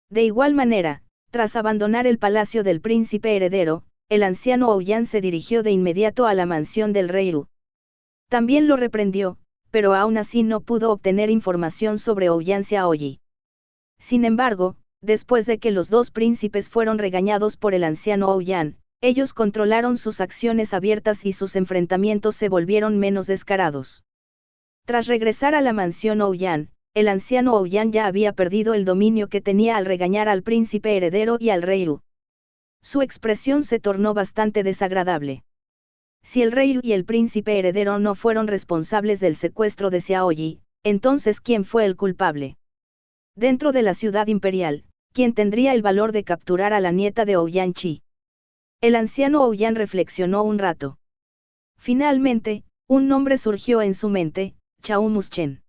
De igual manera, tras abandonar el palacio del príncipe heredero, el anciano Ouyang se dirigió de inmediato a la mansión del rey Wu. También lo reprendió, pero aún así no pudo obtener información sobre Ouyang Xiaoyi. Sin embargo, después de que los dos príncipes fueron regañados por el anciano Ouyang, ellos controlaron sus acciones abiertas y sus enfrentamientos se volvieron menos descarados. Tras regresar a la mansión Ouyang, el anciano Ouyang ya había perdido el dominio que tenía al regañar al príncipe heredero y al rey Wu. Su expresión se tornó bastante desagradable. Si el rey Wu y el príncipe heredero no fueron responsables del secuestro de Xiaoyi, entonces ¿quién fue el culpable? Dentro de la ciudad imperial, ¿quién tendría el valor de capturar a la nieta de Ouyang Chi? El anciano Ouyang reflexionó un rato. Finalmente, un nombre surgió en su mente, Chao Muschen.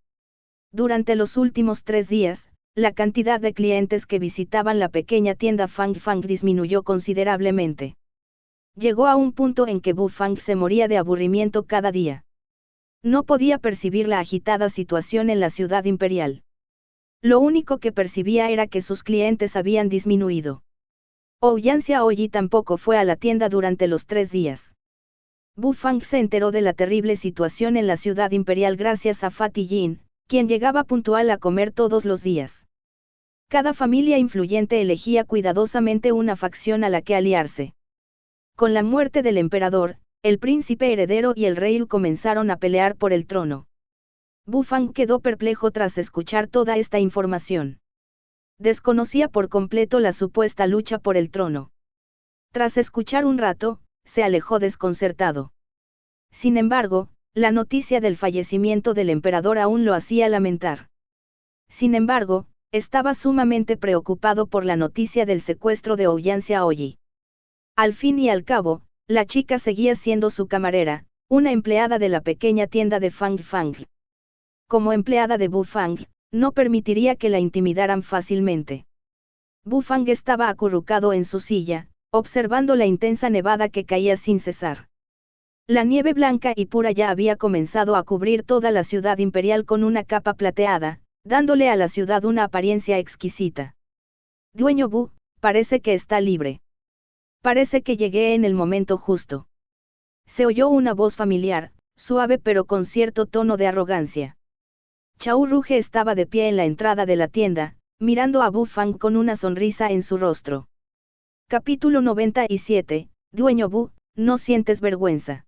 Durante los últimos 3 días, la cantidad de clientes que visitaban la pequeña tienda Fang Fang disminuyó considerablemente. Llegó a un punto en que Bu Fang se moría de aburrimiento cada día. No podía percibir la agitada situación en la ciudad imperial. Lo único que percibía era que sus clientes habían disminuido. Ouyang Xiaoyi tampoco fue a la tienda durante los 3 días. Bu Fang se enteró de la terrible situación en la ciudad imperial gracias a Fatty Jin, quien llegaba puntual a comer todos los días. Cada familia influyente elegía cuidadosamente una facción a la que aliarse. Con la muerte del emperador, el príncipe heredero y el rey Wu comenzaron a pelear por el trono. Bu Fang quedó perplejo tras escuchar toda esta información. desconocía por completo la supuesta lucha por el trono. Tras escuchar un rato, se alejó desconcertado. Sin embargo, la noticia del fallecimiento del emperador aún lo hacía lamentar. Sin embargo, estaba sumamente preocupado por la noticia del secuestro de Ouyang Xiaoyi. Al fin y al cabo, la chica seguía siendo su camarera, una empleada de la pequeña tienda de Fang Fang. Como empleada de Bu Fang, no permitiría que la intimidaran fácilmente. Bu Fang estaba acurrucado en su silla, observando la intensa nevada que caía sin cesar. La nieve blanca y pura ya había comenzado a cubrir toda la ciudad imperial con una capa plateada, dándole a la ciudad una apariencia exquisita. Dueño Bu, parece que está libre. Parece que llegué en el momento justo. Se oyó una voz familiar, suave pero con cierto tono de arrogancia. Chao Ruge estaba de pie en la entrada de la tienda, mirando a Bu Fang con una sonrisa en su rostro. Capítulo 97, Dueño Bu, ¿no sientes vergüenza?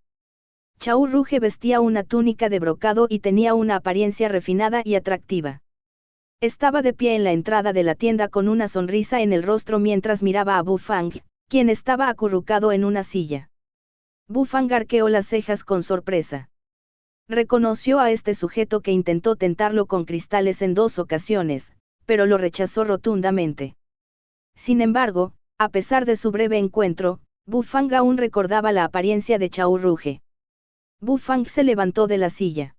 Chao Ruge vestía una túnica de brocado y tenía una apariencia refinada y atractiva. Estaba de pie en la entrada de la tienda con una sonrisa en el rostro mientras miraba a Bu Fang, quien estaba acurrucado en una silla. Bu Fang arqueó las cejas con sorpresa. Reconoció a este sujeto que intentó tentarlo con cristales en 2 ocasiones, pero lo rechazó rotundamente. Sin embargo, a pesar de su breve encuentro, Bu Fang aún recordaba la apariencia de Chao Ruge. Bu Fang se levantó de la silla.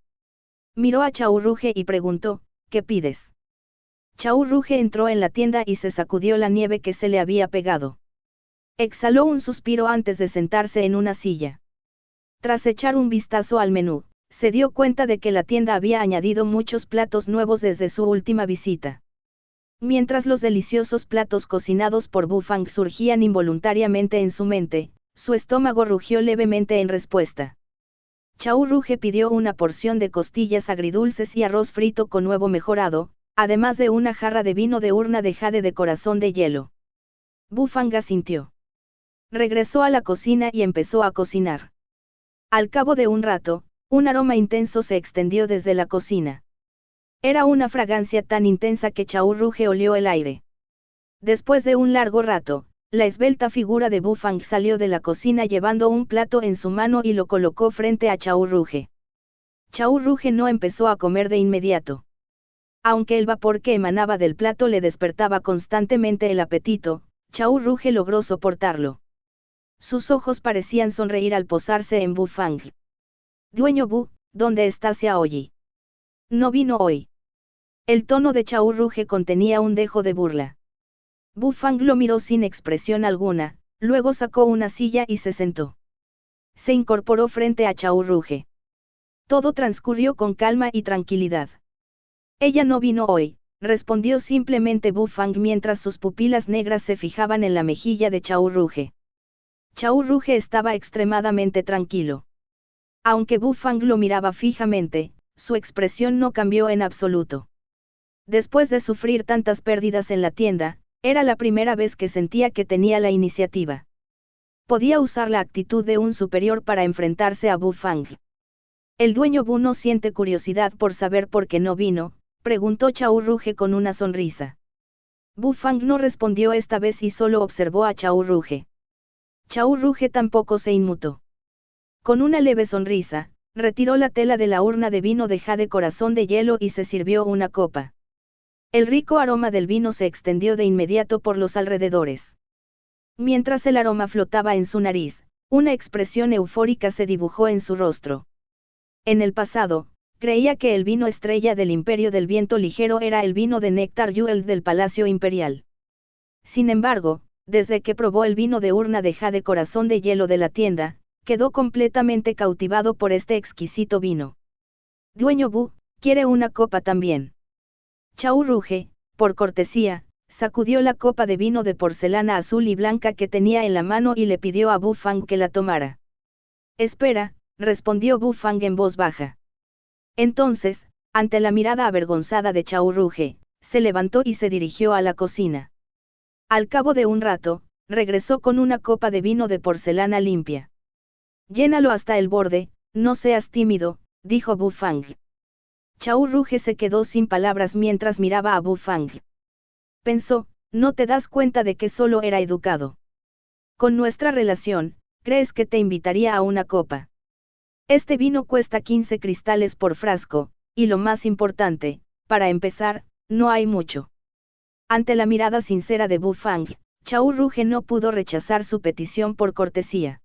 Miró a Chao Ruge y preguntó, ¿qué pides? Chao Ruge entró en la tienda y se sacudió la nieve que se le había pegado. Exhaló un suspiro antes de sentarse en una silla. Tras echar un vistazo al menú, se dio cuenta de que la tienda había añadido muchos platos nuevos desde su última visita. Mientras los deliciosos platos cocinados por Bu Fang surgían involuntariamente en su mente, su estómago rugió levemente en respuesta. Chao Ruge pidió una porción de costillas agridulces y arroz frito con huevo mejorado, además de una jarra de vino de urna de jade de corazón de hielo. Bu Fang asintió. Regresó a la cocina y empezó a cocinar. Al cabo de un rato, un aroma intenso se extendió desde la cocina. Era una fragancia tan intensa que Chao Ruge olió el aire. Después de un largo rato, la esbelta figura de Bu Fang salió de la cocina llevando un plato en su mano y lo colocó frente a Chao Ruge. Chao Ruge no empezó a comer de inmediato. Aunque el vapor que emanaba del plato le despertaba constantemente el apetito, Chao Ruge logró soportarlo. Sus ojos parecían sonreír al posarse en Bu Fang. Dueño Bu, ¿dónde está Xiaoyi? No vino hoy. El tono de Chao Ruge contenía un dejo de burla. Bu Fang lo miró sin expresión alguna, luego sacó una silla y se sentó. Se incorporó frente a Chao Ruge. Todo transcurrió con calma y tranquilidad. Ella no vino hoy, respondió simplemente Bu Fang mientras sus pupilas negras se fijaban en la mejilla de Chao Ruge. Chao Ruge estaba extremadamente tranquilo. Aunque Bu Fang lo miraba fijamente, su expresión no cambió en absoluto. Después de sufrir tantas pérdidas en la tienda, era la primera vez que sentía que tenía la iniciativa. Podía usar la actitud de un superior para enfrentarse a Bu Fang. ¿El dueño Bu no siente curiosidad por saber por qué no vino?, preguntó Chao Ruge con una sonrisa. Bu Fang no respondió esta vez y solo observó a Chao Ruge. Chao Ruge tampoco se inmutó. Con una leve sonrisa, retiró la tela de la urna de vino de jade corazón de hielo y se sirvió una copa. El rico aroma del vino se extendió de inmediato por los alrededores. Mientras el aroma flotaba en su nariz, una expresión eufórica se dibujó en su rostro. En el pasado, creía que el vino estrella del Imperio del Viento Ligero era el vino de néctar Yuel del Palacio Imperial. Sin embargo, desde que probó el vino de urna de jade corazón de hielo de la tienda, quedó completamente cautivado por este exquisito vino. Dueño Bu, ¿quiere una copa también? Chao Ruge, por cortesía, sacudió la copa de vino de porcelana azul y blanca que tenía en la mano y le pidió a Bu Fang que la tomara. Espera, respondió Bu Fang en voz baja. Entonces, ante la mirada avergonzada de Chao Ruge, se levantó y se dirigió a la cocina. Al cabo de un rato, regresó con una copa de vino de porcelana limpia. Llénalo hasta el borde, no seas tímido, dijo Bu Fang. Chao Ruge se quedó sin palabras mientras miraba a Bu Fang. Pensó, no te das cuenta de que solo era educado. Con nuestra relación, ¿crees que te invitaría a una copa? Este vino cuesta 15 cristales por frasco, y lo más importante, para empezar, no hay mucho. Ante la mirada sincera de Bu Fang, Chao Ruge no pudo rechazar su petición por cortesía.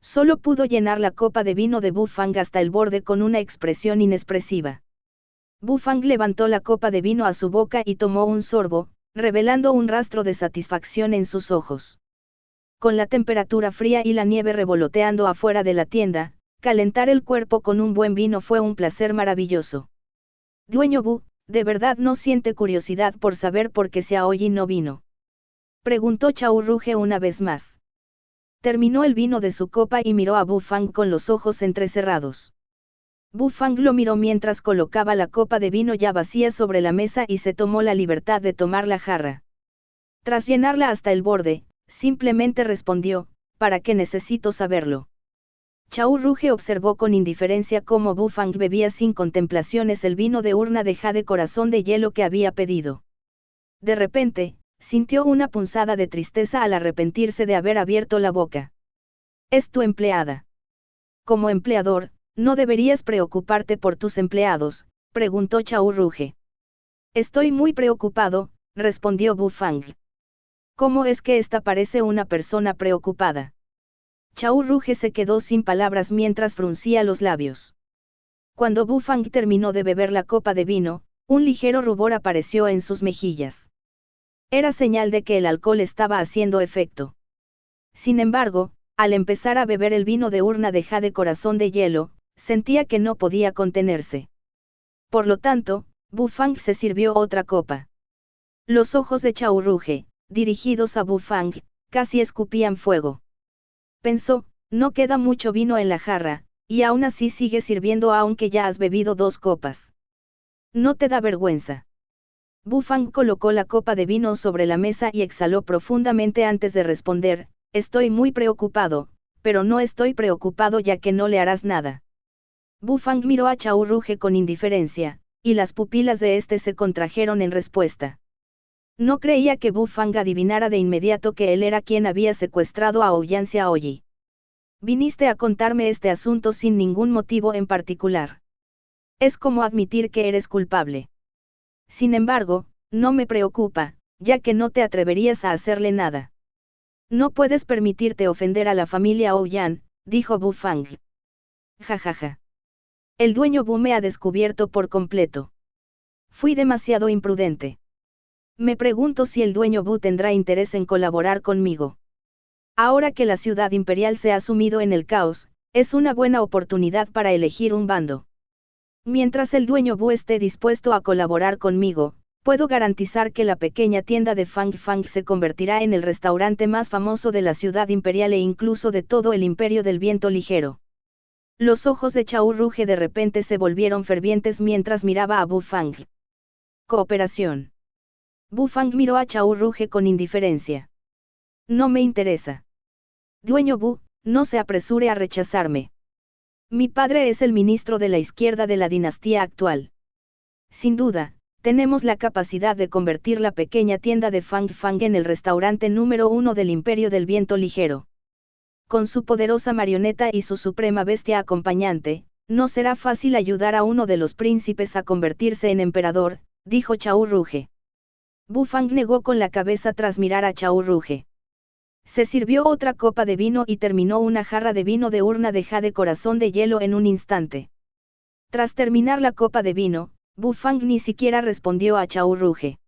Solo pudo llenar la copa de vino de Bu Fang hasta el borde con una expresión inexpresiva. Bu Fang levantó la copa de vino a su boca y tomó un sorbo, revelando un rastro de satisfacción en sus ojos. Con la temperatura fría y la nieve revoloteando afuera de la tienda, calentar el cuerpo con un buen vino fue un placer maravilloso. Dueño Bu, ¿de verdad no siente curiosidad por saber por qué Xiaoyi no vino? Preguntó Chao Ruge una vez más. Terminó el vino de su copa y miró a Bu Fang con los ojos entrecerrados. Bu Fang lo miró mientras colocaba la copa de vino ya vacía sobre la mesa y se tomó la libertad de tomar la jarra. Tras llenarla hasta el borde, simplemente respondió, ¿para qué necesito saberlo? Chao Ruge observó con indiferencia cómo Bu Fang bebía sin contemplaciones el vino de urna de jade corazón de hielo que había pedido. De repente, sintió una punzada de tristeza al arrepentirse de haber abierto la boca. Es tu empleada. Como empleador, ¿no deberías preocuparte por tus empleados?, preguntó Chao Ruge. Estoy muy preocupado, respondió Bu Fang. ¿Cómo es que esta parece una persona preocupada? Chao Ruge se quedó sin palabras mientras fruncía los labios. Cuando Bu Fang terminó de beber la copa de vino, un ligero rubor apareció en sus mejillas. Era señal de que el alcohol estaba haciendo efecto. Sin embargo, al empezar a beber el vino de urna de jade corazón de hielo, sentía que no podía contenerse. Por lo tanto, Bu Fang se sirvió otra copa. Los ojos de Chao Ruge, dirigidos a Bu Fang, casi escupían fuego. Pensó, no queda mucho vino en la jarra, y aún así sigue sirviendo aunque ya has bebido 2 copas. ¿No te da vergüenza? Bu Fang colocó la copa de vino sobre la mesa y exhaló profundamente antes de responder, estoy muy preocupado, pero no estoy preocupado ya que no le harás nada. Bu Fang miró a Chao Ruge con indiferencia, y las pupilas de este se contrajeron en respuesta. No creía que Bu Fang adivinara de inmediato que él era quien había secuestrado a Ouyang Xiaoyi. Viniste a contarme este asunto sin ningún motivo en particular. Es como admitir que eres culpable. Sin embargo, no me preocupa, ya que no te atreverías a hacerle nada. No puedes permitirte ofender a la familia Ouyang, dijo Bu Fang. Jajaja. El dueño Bu me ha descubierto por completo. Fui demasiado imprudente. Me pregunto si el dueño Bu tendrá interés en colaborar conmigo. Ahora que la ciudad imperial se ha sumido en el caos, es una buena oportunidad para elegir un bando. Mientras el dueño Bu esté dispuesto a colaborar conmigo, puedo garantizar que la pequeña tienda de Fang Fang se convertirá en el restaurante más famoso de la ciudad imperial e incluso de todo el imperio del viento ligero. Los ojos de Chao Ruge de repente se volvieron fervientes mientras miraba a Bu Fang. Cooperación. Bu Fang miró a Chao Ruge con indiferencia. No me interesa. Dueño Bu, no se apresure a rechazarme. Mi padre es el ministro de la izquierda de la dinastía actual. Sin duda, tenemos la capacidad de convertir la pequeña tienda de Fang Fang en el restaurante número 1 del imperio del viento ligero. Con su poderosa marioneta y su suprema bestia acompañante, no será fácil ayudar a uno de los príncipes a convertirse en emperador, dijo Chao Ruge. Bu Fang negó con la cabeza tras mirar a Chao Ruge. Se sirvió otra copa de vino y terminó una jarra de vino de urna de jade corazón de hielo en un instante. Tras terminar la copa de vino, Bu Fang ni siquiera respondió a Chao Ruge.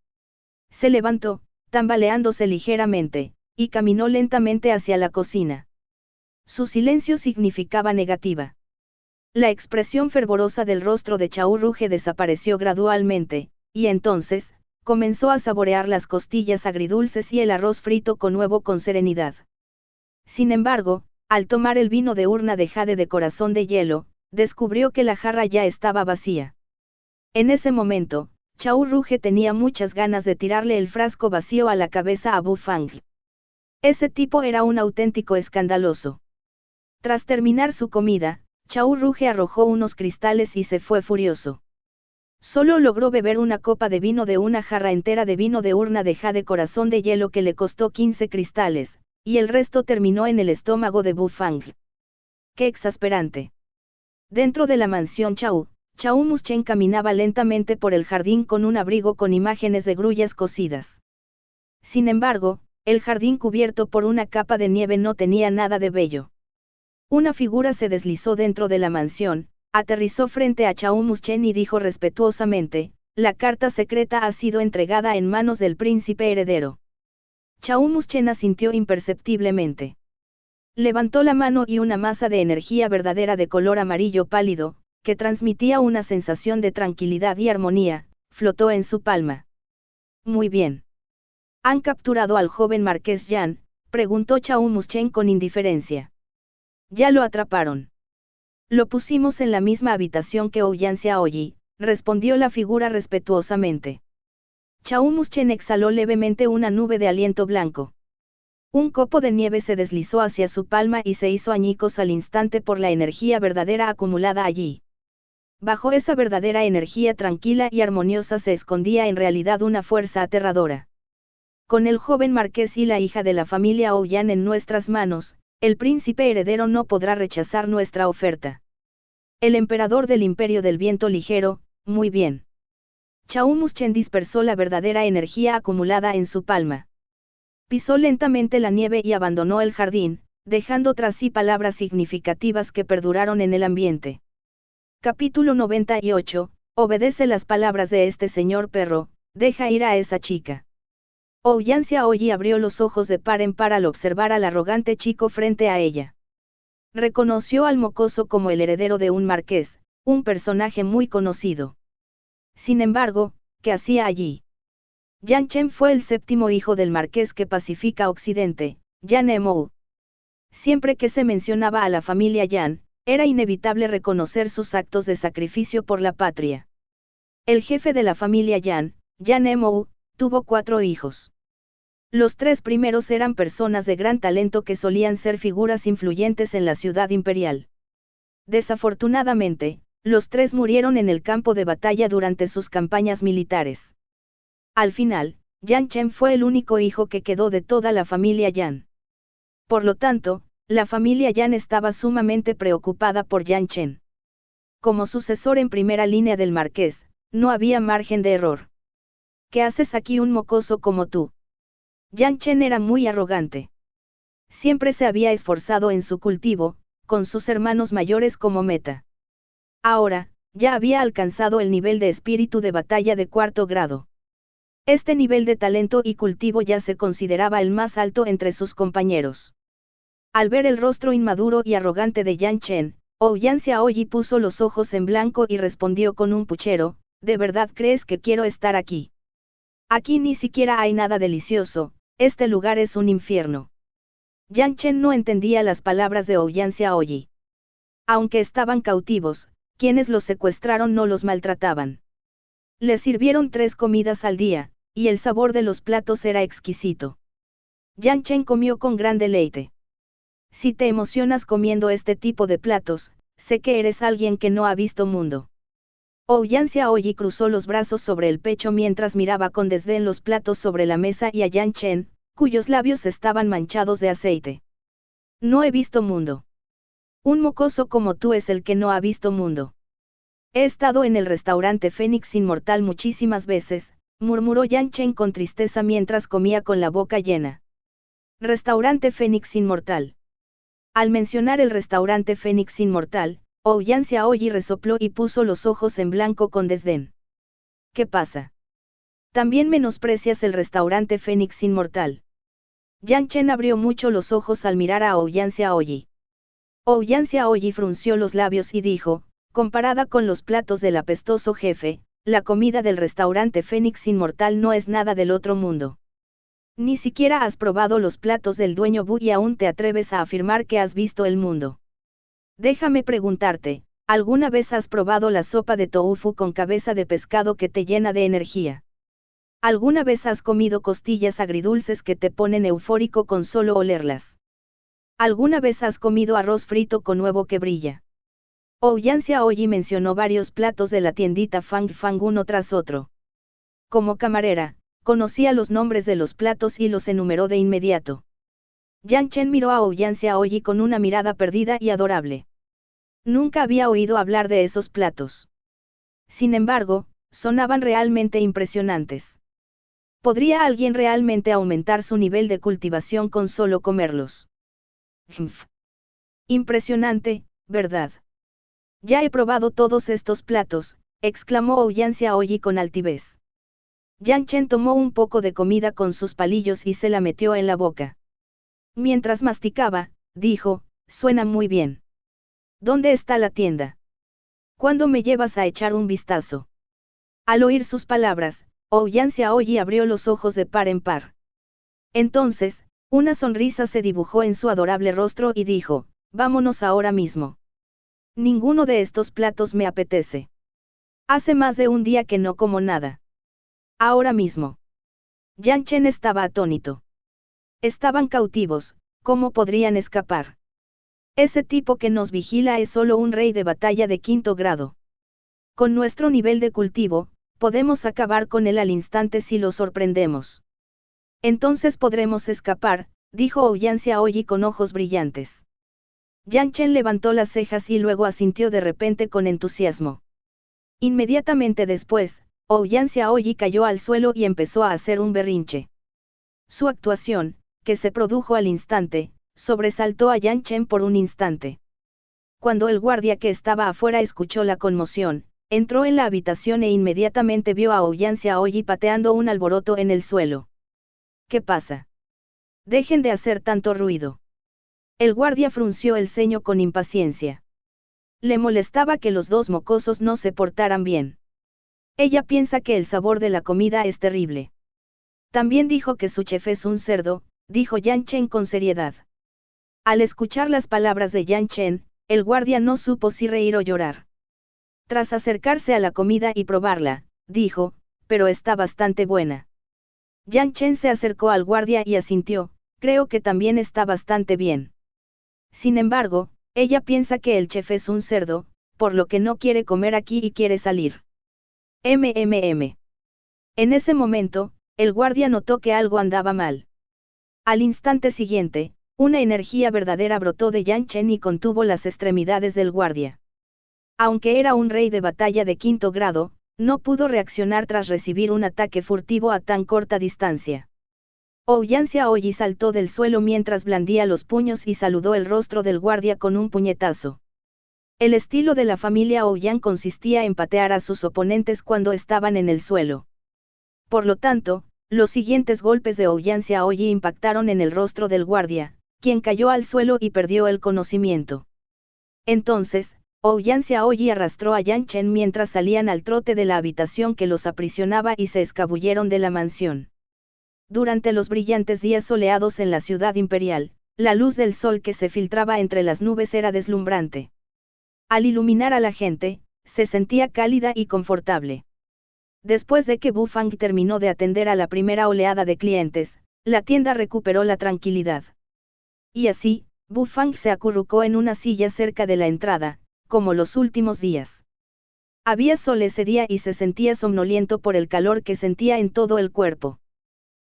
Se levantó, tambaleándose ligeramente, y caminó lentamente hacia la cocina. Su silencio significaba negativa. La expresión fervorosa del rostro de Chao Ruge desapareció gradualmente, y entonces, comenzó a saborear las costillas agridulces y el arroz frito con huevo con serenidad. Sin embargo, al tomar el vino de urna de jade de corazón de hielo, descubrió que la jarra ya estaba vacía. En ese momento, Chao Ruge tenía muchas ganas de tirarle el frasco vacío a la cabeza a Bu Fang. Ese tipo era un auténtico escandaloso. Tras terminar su comida, Chao Ruge arrojó unos cristales y se fue furioso. Solo logró beber una copa de vino de una jarra entera de vino de urna de jade corazón de hielo que le costó 15 cristales, y el resto terminó en el estómago de Bufang. ¡Qué exasperante! Dentro de la mansión Chao Muschen caminaba lentamente por el jardín con un abrigo con imágenes de grullas cosidas. Sin embargo, el jardín cubierto por una capa de nieve no tenía nada de bello. Una figura se deslizó dentro de la mansión, aterrizó frente a Chao Muschen y dijo respetuosamente: la carta secreta ha sido entregada en manos del príncipe heredero. Chao Muschen asintió imperceptiblemente. Levantó la mano y una masa de energía verdadera de color amarillo pálido, que transmitía una sensación de tranquilidad y armonía, flotó en su palma. Muy bien. ¿Han capturado al joven marqués Yan?, preguntó Chao Muschen con indiferencia. Ya lo atraparon. Lo pusimos en la misma habitación que Ouyang Xiaoyi, respondió la figura respetuosamente. Chao Muschen exhaló levemente una nube de aliento blanco. Un copo de nieve se deslizó hacia su palma y se hizo añicos al instante por la energía verdadera acumulada allí. Bajo esa verdadera energía tranquila y armoniosa se escondía en realidad una fuerza aterradora. Con el joven marqués y la hija de la familia Ouyang en nuestras manos, el príncipe heredero no podrá rechazar nuestra oferta. El emperador del Imperio del Viento Ligero, muy bien. Chao Muschen dispersó la verdadera energía acumulada en su palma. Pisó lentamente la nieve y abandonó el jardín, dejando tras sí palabras significativas que perduraron en el ambiente. Capítulo 98, obedece las palabras de este señor perro, deja ir a esa chica. Ouyang Xiaoyi abrió los ojos de par en par al observar al arrogante chico frente a ella. Reconoció al mocoso como el heredero de un marqués, un personaje muy conocido. Sin embargo, ¿qué hacía allí? Yan Chen fue el séptimo hijo del marqués que pacifica Occidente, Yan Emou. Siempre que se mencionaba a la familia Yan, era inevitable reconocer sus actos de sacrificio por la patria. El jefe de la familia Yan, Yan Emou, tuvo 4 hijos. Los 3 primeros eran personas de gran talento que solían ser figuras influyentes en la ciudad imperial. Desafortunadamente, los 3 murieron en el campo de batalla durante sus campañas militares. Al final, Yan Chen fue el único hijo que quedó de toda la familia Yan. Por lo tanto, la familia Yan estaba sumamente preocupada por Yan Chen. Como sucesor en primera línea del marqués, no había margen de error. ¿Qué haces aquí un mocoso como tú? Yan Chen era muy arrogante. Siempre se había esforzado en su cultivo, con sus hermanos mayores como meta. Ahora, ya había alcanzado el nivel de espíritu de batalla de 4º grado. Este nivel de talento y cultivo ya se consideraba el más alto entre sus compañeros. Al ver el rostro inmaduro y arrogante de Yan Chen, Ouyang Xiaoyi puso los ojos en blanco y respondió con un puchero: ¿de verdad crees que quiero estar aquí? Aquí ni siquiera hay nada delicioso, este lugar es un infierno. Yan Chen no entendía las palabras de Ouyang Xiaoyi. Aunque estaban cautivos, quienes los secuestraron no los maltrataban. Les sirvieron 3 comidas al día, y el sabor de los platos era exquisito. Yan Chen comió con gran deleite. Si te emocionas comiendo este tipo de platos, sé que eres alguien que no ha visto mundo. Ouyang Xiaoyi cruzó los brazos sobre el pecho mientras miraba con desdén los platos sobre la mesa y a Yan Chen, cuyos labios estaban manchados de aceite. No he visto mundo. Un mocoso como tú es el que no ha visto mundo. He estado en el restaurante Fénix Inmortal muchísimas veces, murmuró Yan Chen con tristeza mientras comía con la boca llena. Restaurante Fénix Inmortal. Al mencionar el restaurante Fénix Inmortal, Ouyang Xiaoyi resopló y puso los ojos en blanco con desdén. ¿Qué pasa? ¿También menosprecias el restaurante Fénix Inmortal? Yan Chen abrió mucho los ojos al mirar a Ouyang Xiaoyi. Ouyang Xiaoyi frunció los labios y dijo: comparada con los platos del apestoso jefe, la comida del restaurante Fénix Inmortal no es nada del otro mundo. Ni siquiera has probado los platos del dueño Bu y aún te atreves a afirmar que has visto el mundo. Déjame preguntarte, ¿alguna vez has probado la sopa de tofu con cabeza de pescado que te llena de energía? ¿Alguna vez has comido costillas agridulces que te ponen eufórico con solo olerlas? ¿Alguna vez has comido arroz frito con huevo que brilla? Ouyang Xiaoyi mencionó varios platos de la tiendita Fang Fang uno tras otro. Como camarera, conocía los nombres de los platos y los enumeró de inmediato. Yang Chen miró a Ouyang Xiaoyi con una mirada perdida y adorable. Nunca había oído hablar de esos platos. Sin embargo, sonaban realmente impresionantes. ¿Podría alguien realmente aumentar su nivel de cultivación con solo comerlos? Humph. Impresionante, ¿verdad? Ya he probado todos estos platos, exclamó Ouyang Xiaoyi con altivez. Yang Chen tomó un poco de comida con sus palillos y se la metió en la boca. Mientras masticaba, dijo, suena muy bien. ¿Dónde está la tienda? ¿Cuándo me llevas a echar un vistazo? Al oír sus palabras, Ouyang Xiaoyi abrió los ojos de par en par. Entonces, una sonrisa se dibujó en su adorable rostro y dijo, vámonos ahora mismo. Ninguno de estos platos me apetece. Hace más de un día que no como nada. Ahora mismo. Yang Chen estaba atónito. Estaban cautivos, ¿cómo podrían escapar? Ese tipo que nos vigila es solo un rey de batalla de 5º grado. Con nuestro nivel de cultivo, podemos acabar con él al instante si lo sorprendemos. Entonces podremos escapar, dijo Ouyang Xiaoyi con ojos brillantes. Yang Chen levantó las cejas y luego asintió de repente con entusiasmo. Inmediatamente después, Ouyang Xiaoyi cayó al suelo y empezó a hacer un berrinche. Su actuación, que se produjo al instante, sobresaltó a Yang Chen por un instante. Cuando el guardia que estaba afuera escuchó la conmoción, entró en la habitación e inmediatamente vio a Ouyang Xiaoyi pateando un alboroto en el suelo. ¿Qué pasa? Dejen de hacer tanto ruido. El guardia frunció el ceño con impaciencia. Le molestaba que los dos mocosos no se portaran bien. Ella piensa que el sabor de la comida es terrible. También dijo que su chef es un cerdo, dijo Yang Chen con seriedad. Al escuchar las palabras de Yang Chen, el guardia no supo si reír o llorar. Tras acercarse a la comida y probarla, dijo, pero está bastante buena. Yang Chen se acercó al guardia y asintió, creo que también está bastante bien. Sin embargo, ella piensa que el chef es un cerdo, por lo que no quiere comer aquí y quiere salir. MMM. En ese momento, el guardia notó que algo andaba mal. Al instante siguiente, una energía verdadera brotó de Yang Chen y contuvo las extremidades del guardia. Aunque era un rey de batalla de 5º grado, no pudo reaccionar tras recibir un ataque furtivo a tan corta distancia. Ouyang Xiaoyi saltó del suelo mientras blandía los puños y saludó el rostro del guardia con un puñetazo. El estilo de la familia Ouyang consistía en patear a sus oponentes cuando estaban en el suelo. Por lo tanto, los siguientes golpes de Ouyang Xiaoyi impactaron en el rostro del guardia, quien cayó al suelo y perdió el conocimiento. Entonces, Ouyang Xiaoyi arrastró a Yang Chen mientras salían al trote de la habitación que los aprisionaba y se escabulleron de la mansión. Durante los brillantes días soleados en la ciudad imperial, la luz del sol que se filtraba entre las nubes era deslumbrante. Al iluminar a la gente, se sentía cálida y confortable. Después de que Bu Fang terminó de atender a la primera oleada de clientes, la tienda recuperó la tranquilidad. Y así, Bu Fang se acurrucó en una silla cerca de la entrada, como los últimos días. Había sol ese día y se sentía somnoliento por el calor que sentía en todo el cuerpo.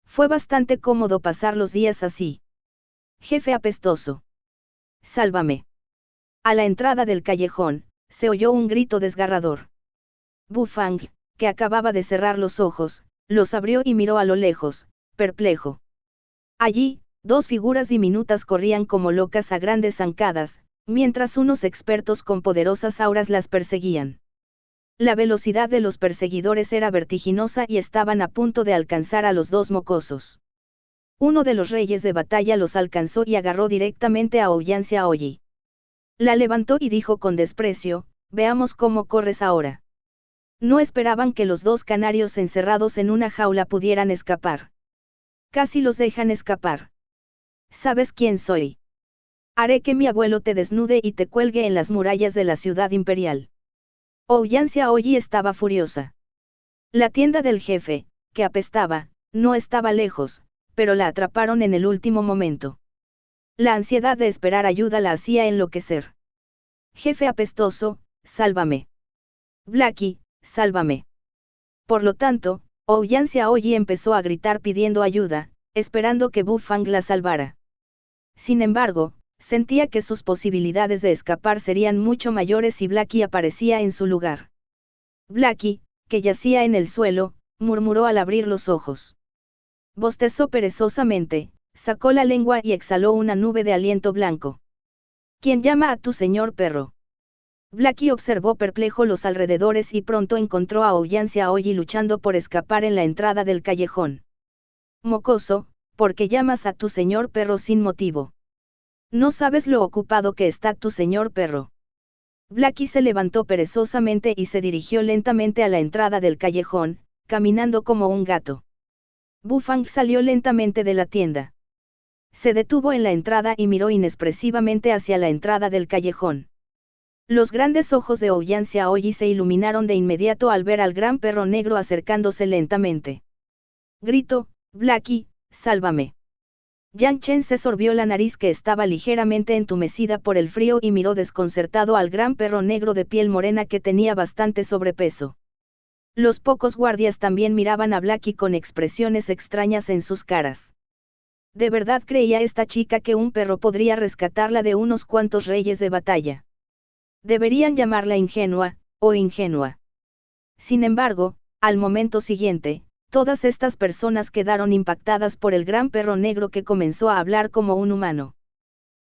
Fue bastante cómodo pasar los días así. Jefe apestoso. Sálvame. A la entrada del callejón, se oyó un grito desgarrador. Bu Fang, que acababa de cerrar los ojos, los abrió y miró a lo lejos, perplejo. Allí, dos figuras diminutas corrían como locas a grandes zancadas, mientras unos expertos con poderosas auras las perseguían. La velocidad de los perseguidores era vertiginosa y estaban a punto de alcanzar a los dos mocosos. Uno de los reyes de batalla los alcanzó y agarró directamente a Ouyang Xiaoyi. La levantó y dijo con desprecio, veamos cómo corres ahora. No esperaban que los dos canarios encerrados en una jaula pudieran escapar. Casi los dejan escapar. ¿Sabes quién soy? Haré que mi abuelo te desnude y te cuelgue en las murallas de la ciudad imperial. Ouyang Xiaoyi estaba furiosa. La tienda del jefe, que apestaba, no estaba lejos, pero la atraparon en el último momento. La ansiedad de esperar ayuda la hacía enloquecer. Jefe apestoso, sálvame. Blackie, sálvame. Por lo tanto, Ouyang Xiaoyi empezó a gritar pidiendo ayuda, esperando que Bu Fang la salvara. Sin embargo, sentía que sus posibilidades de escapar serían mucho mayores si Blackie aparecía en su lugar. Blackie, que yacía en el suelo, murmuró al abrir los ojos. Bostezó perezosamente, sacó la lengua y exhaló una nube de aliento blanco. ¿Quién llama a tu señor perro? Blackie observó perplejo los alrededores y pronto encontró a Ouyang Xiaoyi luchando por escapar en la entrada del callejón. Mocoso, ¿por qué llamas a tu señor perro sin motivo? ¿No sabes lo ocupado que está tu señor perro? Blackie se levantó perezosamente y se dirigió lentamente a la entrada del callejón, caminando como un gato. Bu Fang salió lentamente de la tienda. Se detuvo en la entrada y miró inexpresivamente hacia la entrada del callejón. Los grandes ojos de Ouyang Xiaoyi se iluminaron de inmediato al ver al gran perro negro acercándose lentamente. Gritó, Blackie, sálvame. Yang Chen se sorbió la nariz que estaba ligeramente entumecida por el frío y miró desconcertado al gran perro negro de piel morena que tenía bastante sobrepeso. Los pocos guardias también miraban a Blackie con expresiones extrañas en sus caras. ¿De verdad creía esta chica que un perro podría rescatarla de unos cuantos reyes de batalla? Deberían llamarla ingenua, o ingenua. Sin embargo, al momento siguiente, todas estas personas quedaron impactadas por el gran perro negro que comenzó a hablar como un humano.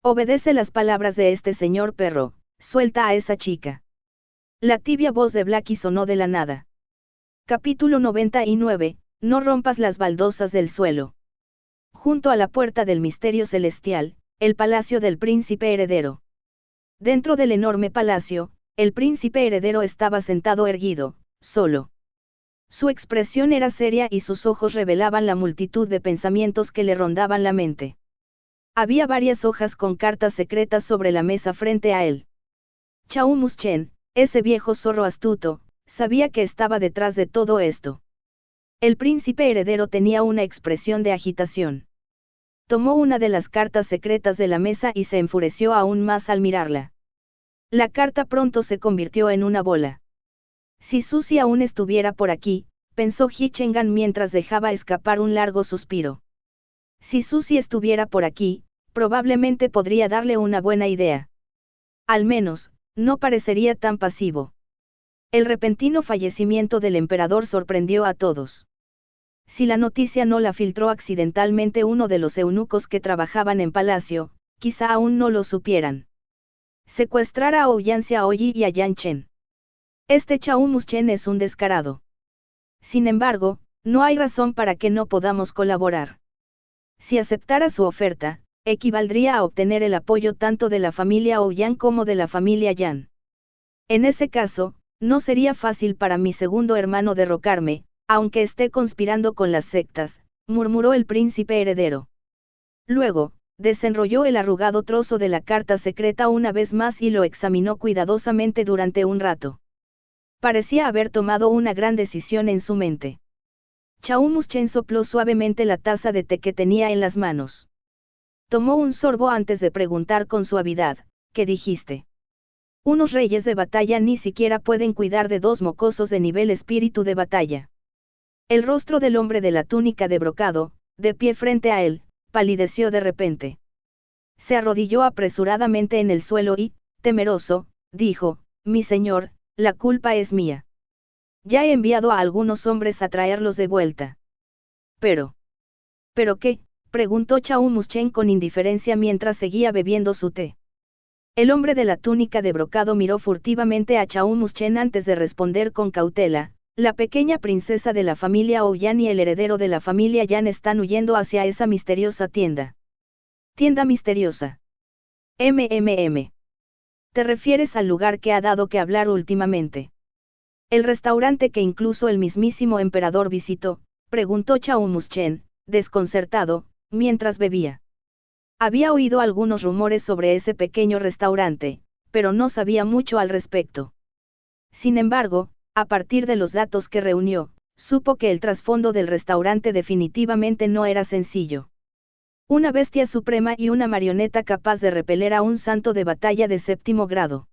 Obedece las palabras de este señor perro, suelta a esa chica. La tibia voz de Blackie sonó de la nada. Capítulo 99, no rompas las baldosas del suelo. Junto a la puerta del misterio celestial, el palacio del príncipe heredero. Dentro del enorme palacio, el príncipe heredero estaba sentado erguido, solo. Su expresión era seria y sus ojos revelaban la multitud de pensamientos que le rondaban la mente. Había varias hojas con cartas secretas sobre la mesa frente a él. Chao Muschen, ese viejo zorro astuto, sabía que estaba detrás de todo esto. El príncipe heredero tenía una expresión de agitación. Tomó una de las cartas secretas de la mesa y se enfureció aún más al mirarla. La carta pronto se convirtió en una bola. Si Susie aún estuviera por aquí, pensó He Chengan mientras dejaba escapar un largo suspiro. Si Susie estuviera por aquí, probablemente podría darle una buena idea. Al menos, no parecería tan pasivo. El repentino fallecimiento del emperador sorprendió a todos. Si la noticia no la filtró accidentalmente uno de los eunucos que trabajaban en palacio, quizá aún no lo supieran. Secuestrar a Ouyang Xiaoyi y a Yang Chen. Este Chao Muschen es un descarado. Sin embargo, no hay razón para que no podamos colaborar. Si aceptara su oferta, equivaldría a obtener el apoyo tanto de la familia Ouyang como de la familia Yan. En ese caso, no sería fácil para mi segundo hermano derrocarme, aunque esté conspirando con las sectas, murmuró el príncipe heredero. Luego, desenrolló el arrugado trozo de la carta secreta una vez más y lo examinó cuidadosamente durante un rato. Parecía haber tomado una gran decisión en su mente. Chao Muschen sopló suavemente la taza de té que tenía en las manos. Tomó un sorbo antes de preguntar con suavidad, ¿qué dijiste? Unos reyes de batalla ni siquiera pueden cuidar de dos mocosos de nivel espíritu de batalla. El rostro del hombre de la túnica de brocado, de pie frente a él, palideció de repente. Se arrodilló apresuradamente en el suelo y, temeroso, dijo, mi señor, la culpa es mía. Ya he enviado a algunos hombres a traerlos de vuelta. ¿Pero qué? Preguntó Chao Muschen con indiferencia mientras seguía bebiendo su té. El hombre de la túnica de brocado miró furtivamente a Chao Muschen antes de responder con cautela. La pequeña princesa de la familia Ouyang y el heredero de la familia Yan están huyendo hacia esa misteriosa tienda. Tienda misteriosa. ¿Te refieres al lugar que ha dado que hablar últimamente? El restaurante que incluso el mismísimo emperador visitó, preguntó Chao Muschen, desconcertado, mientras bebía. Había oído algunos rumores sobre ese pequeño restaurante, pero no sabía mucho al respecto. Sin embargo, a partir de los datos que reunió, supo que el trasfondo del restaurante definitivamente no era sencillo. Una bestia suprema y una marioneta capaz de repeler a un santo de batalla de 7º grado.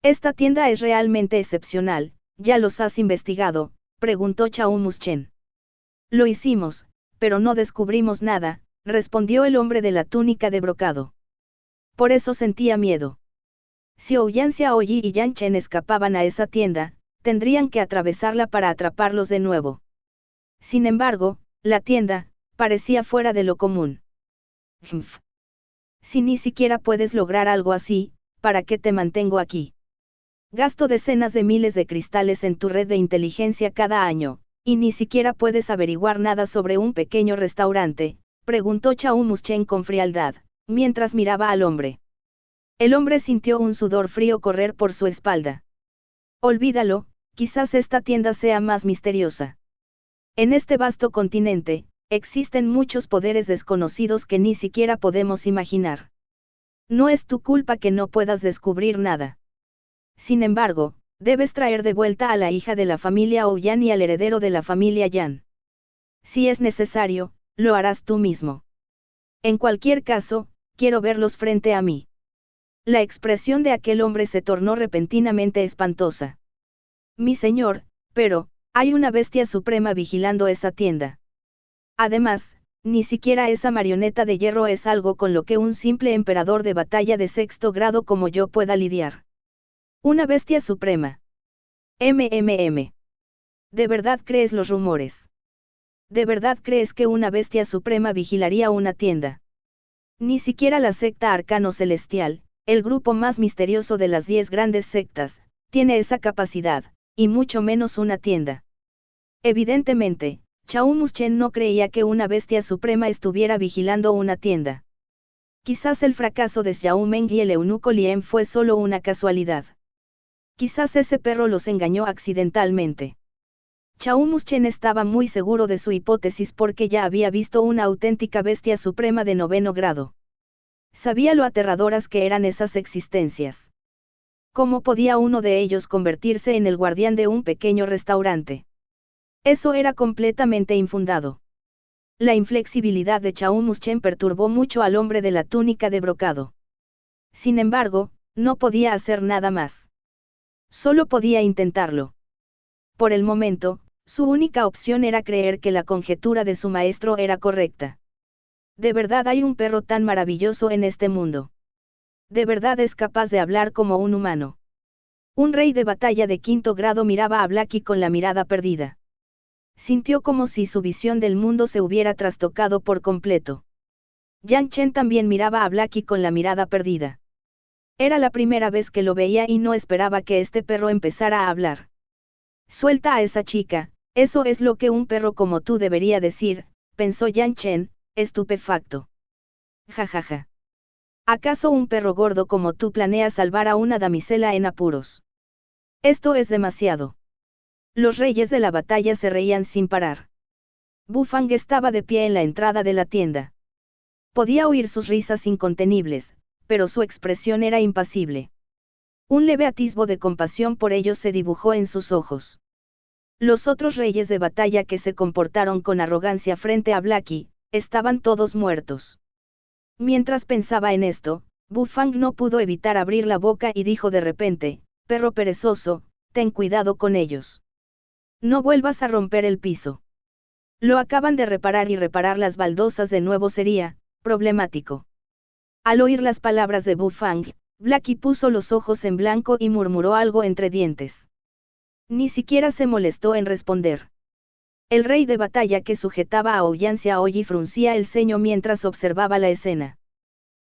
Esta tienda es realmente excepcional, ¿ya los has investigado?, preguntó Chaumuschen. Lo hicimos, pero no descubrimos nada, respondió el hombre de la túnica de brocado. Por eso sentía miedo. Si Ouyan Xiaoyi y Yan Chen escapaban a esa tienda, tendrían que atravesarla para atraparlos de nuevo. Sin embargo, la tienda parecía fuera de lo común. Si ni siquiera puedes lograr algo así, ¿para qué te mantengo aquí? Gasto decenas de miles de cristales en tu red de inteligencia cada año, y ni siquiera puedes averiguar nada sobre un pequeño restaurante, preguntó Chaumuschen con frialdad, mientras miraba al hombre. El hombre sintió un sudor frío correr por su espalda. Olvídalo, quizás esta tienda sea más misteriosa. En este vasto continente, existen muchos poderes desconocidos que ni siquiera podemos imaginar. No es tu culpa que no puedas descubrir nada. Sin embargo, debes traer de vuelta a la hija de la familia Ouyan y al heredero de la familia Yan. Si es necesario, lo harás tú mismo. En cualquier caso, quiero verlos frente a mí. La expresión de aquel hombre se tornó repentinamente espantosa. Mi señor, pero, hay una bestia suprema vigilando esa tienda. Además, ni siquiera esa marioneta de hierro es algo con lo que un simple emperador de batalla de sexto grado como yo pueda lidiar. Una bestia suprema. ¿De verdad crees los rumores? ¿De verdad crees que una bestia suprema vigilaría una tienda? Ni siquiera la secta Arcano Celestial, el grupo más misterioso de las 10 grandes sectas, tiene esa capacidad, y mucho menos una tienda. Evidentemente, Chaumuschen no creía que una bestia suprema estuviera vigilando una tienda. Quizás el fracaso de Xiao Meng y el eunuco Lien fue solo una casualidad. Quizás ese perro los engañó accidentalmente. Chaumuschen estaba muy seguro de su hipótesis porque ya había visto una auténtica bestia suprema de 9º grado. Sabía lo aterradoras que eran esas existencias. ¿Cómo podía uno de ellos convertirse en el guardián de un pequeño restaurante? Eso era completamente infundado. La inflexibilidad de Chaumuschen perturbó mucho al hombre de la túnica de brocado. Sin embargo, no podía hacer nada más. Solo podía intentarlo. Por el momento, su única opción era creer que la conjetura de su maestro era correcta. ¿De verdad hay un perro tan maravilloso en este mundo? ¿De verdad es capaz de hablar como un humano? Un rey de batalla de 5º grado miraba a Blackie con la mirada perdida. Sintió como si su visión del mundo se hubiera trastocado por completo. Yan Chen también miraba a Blackie con la mirada perdida. Era la primera vez que lo veía y no esperaba que este perro empezara a hablar. Suelta a esa chica, eso es lo que un perro como tú debería decir, pensó Yan Chen, estupefacto. Jajaja. ¿Acaso un perro gordo como tú planea salvar a una damisela en apuros? Esto es demasiado. Los reyes de la batalla se reían sin parar. Bufang estaba de pie en la entrada de la tienda. Podía oír sus risas incontenibles, pero su expresión era impasible. Un leve atisbo de compasión por ellos se dibujó en sus ojos. Los otros reyes de batalla que se comportaron con arrogancia frente a Blackie, estaban todos muertos. Mientras pensaba en esto, Bufang no pudo evitar abrir la boca y dijo de repente, perro perezoso, ten cuidado con ellos. No vuelvas a romper el piso. Lo acaban de reparar y reparar las baldosas de nuevo sería problemático. Al oír las palabras de Bufang, Blackie puso los ojos en blanco y murmuró algo entre dientes. Ni siquiera se molestó en responder. El rey de batalla que sujetaba a Ouyan Xiaoyi fruncía el ceño mientras observaba la escena.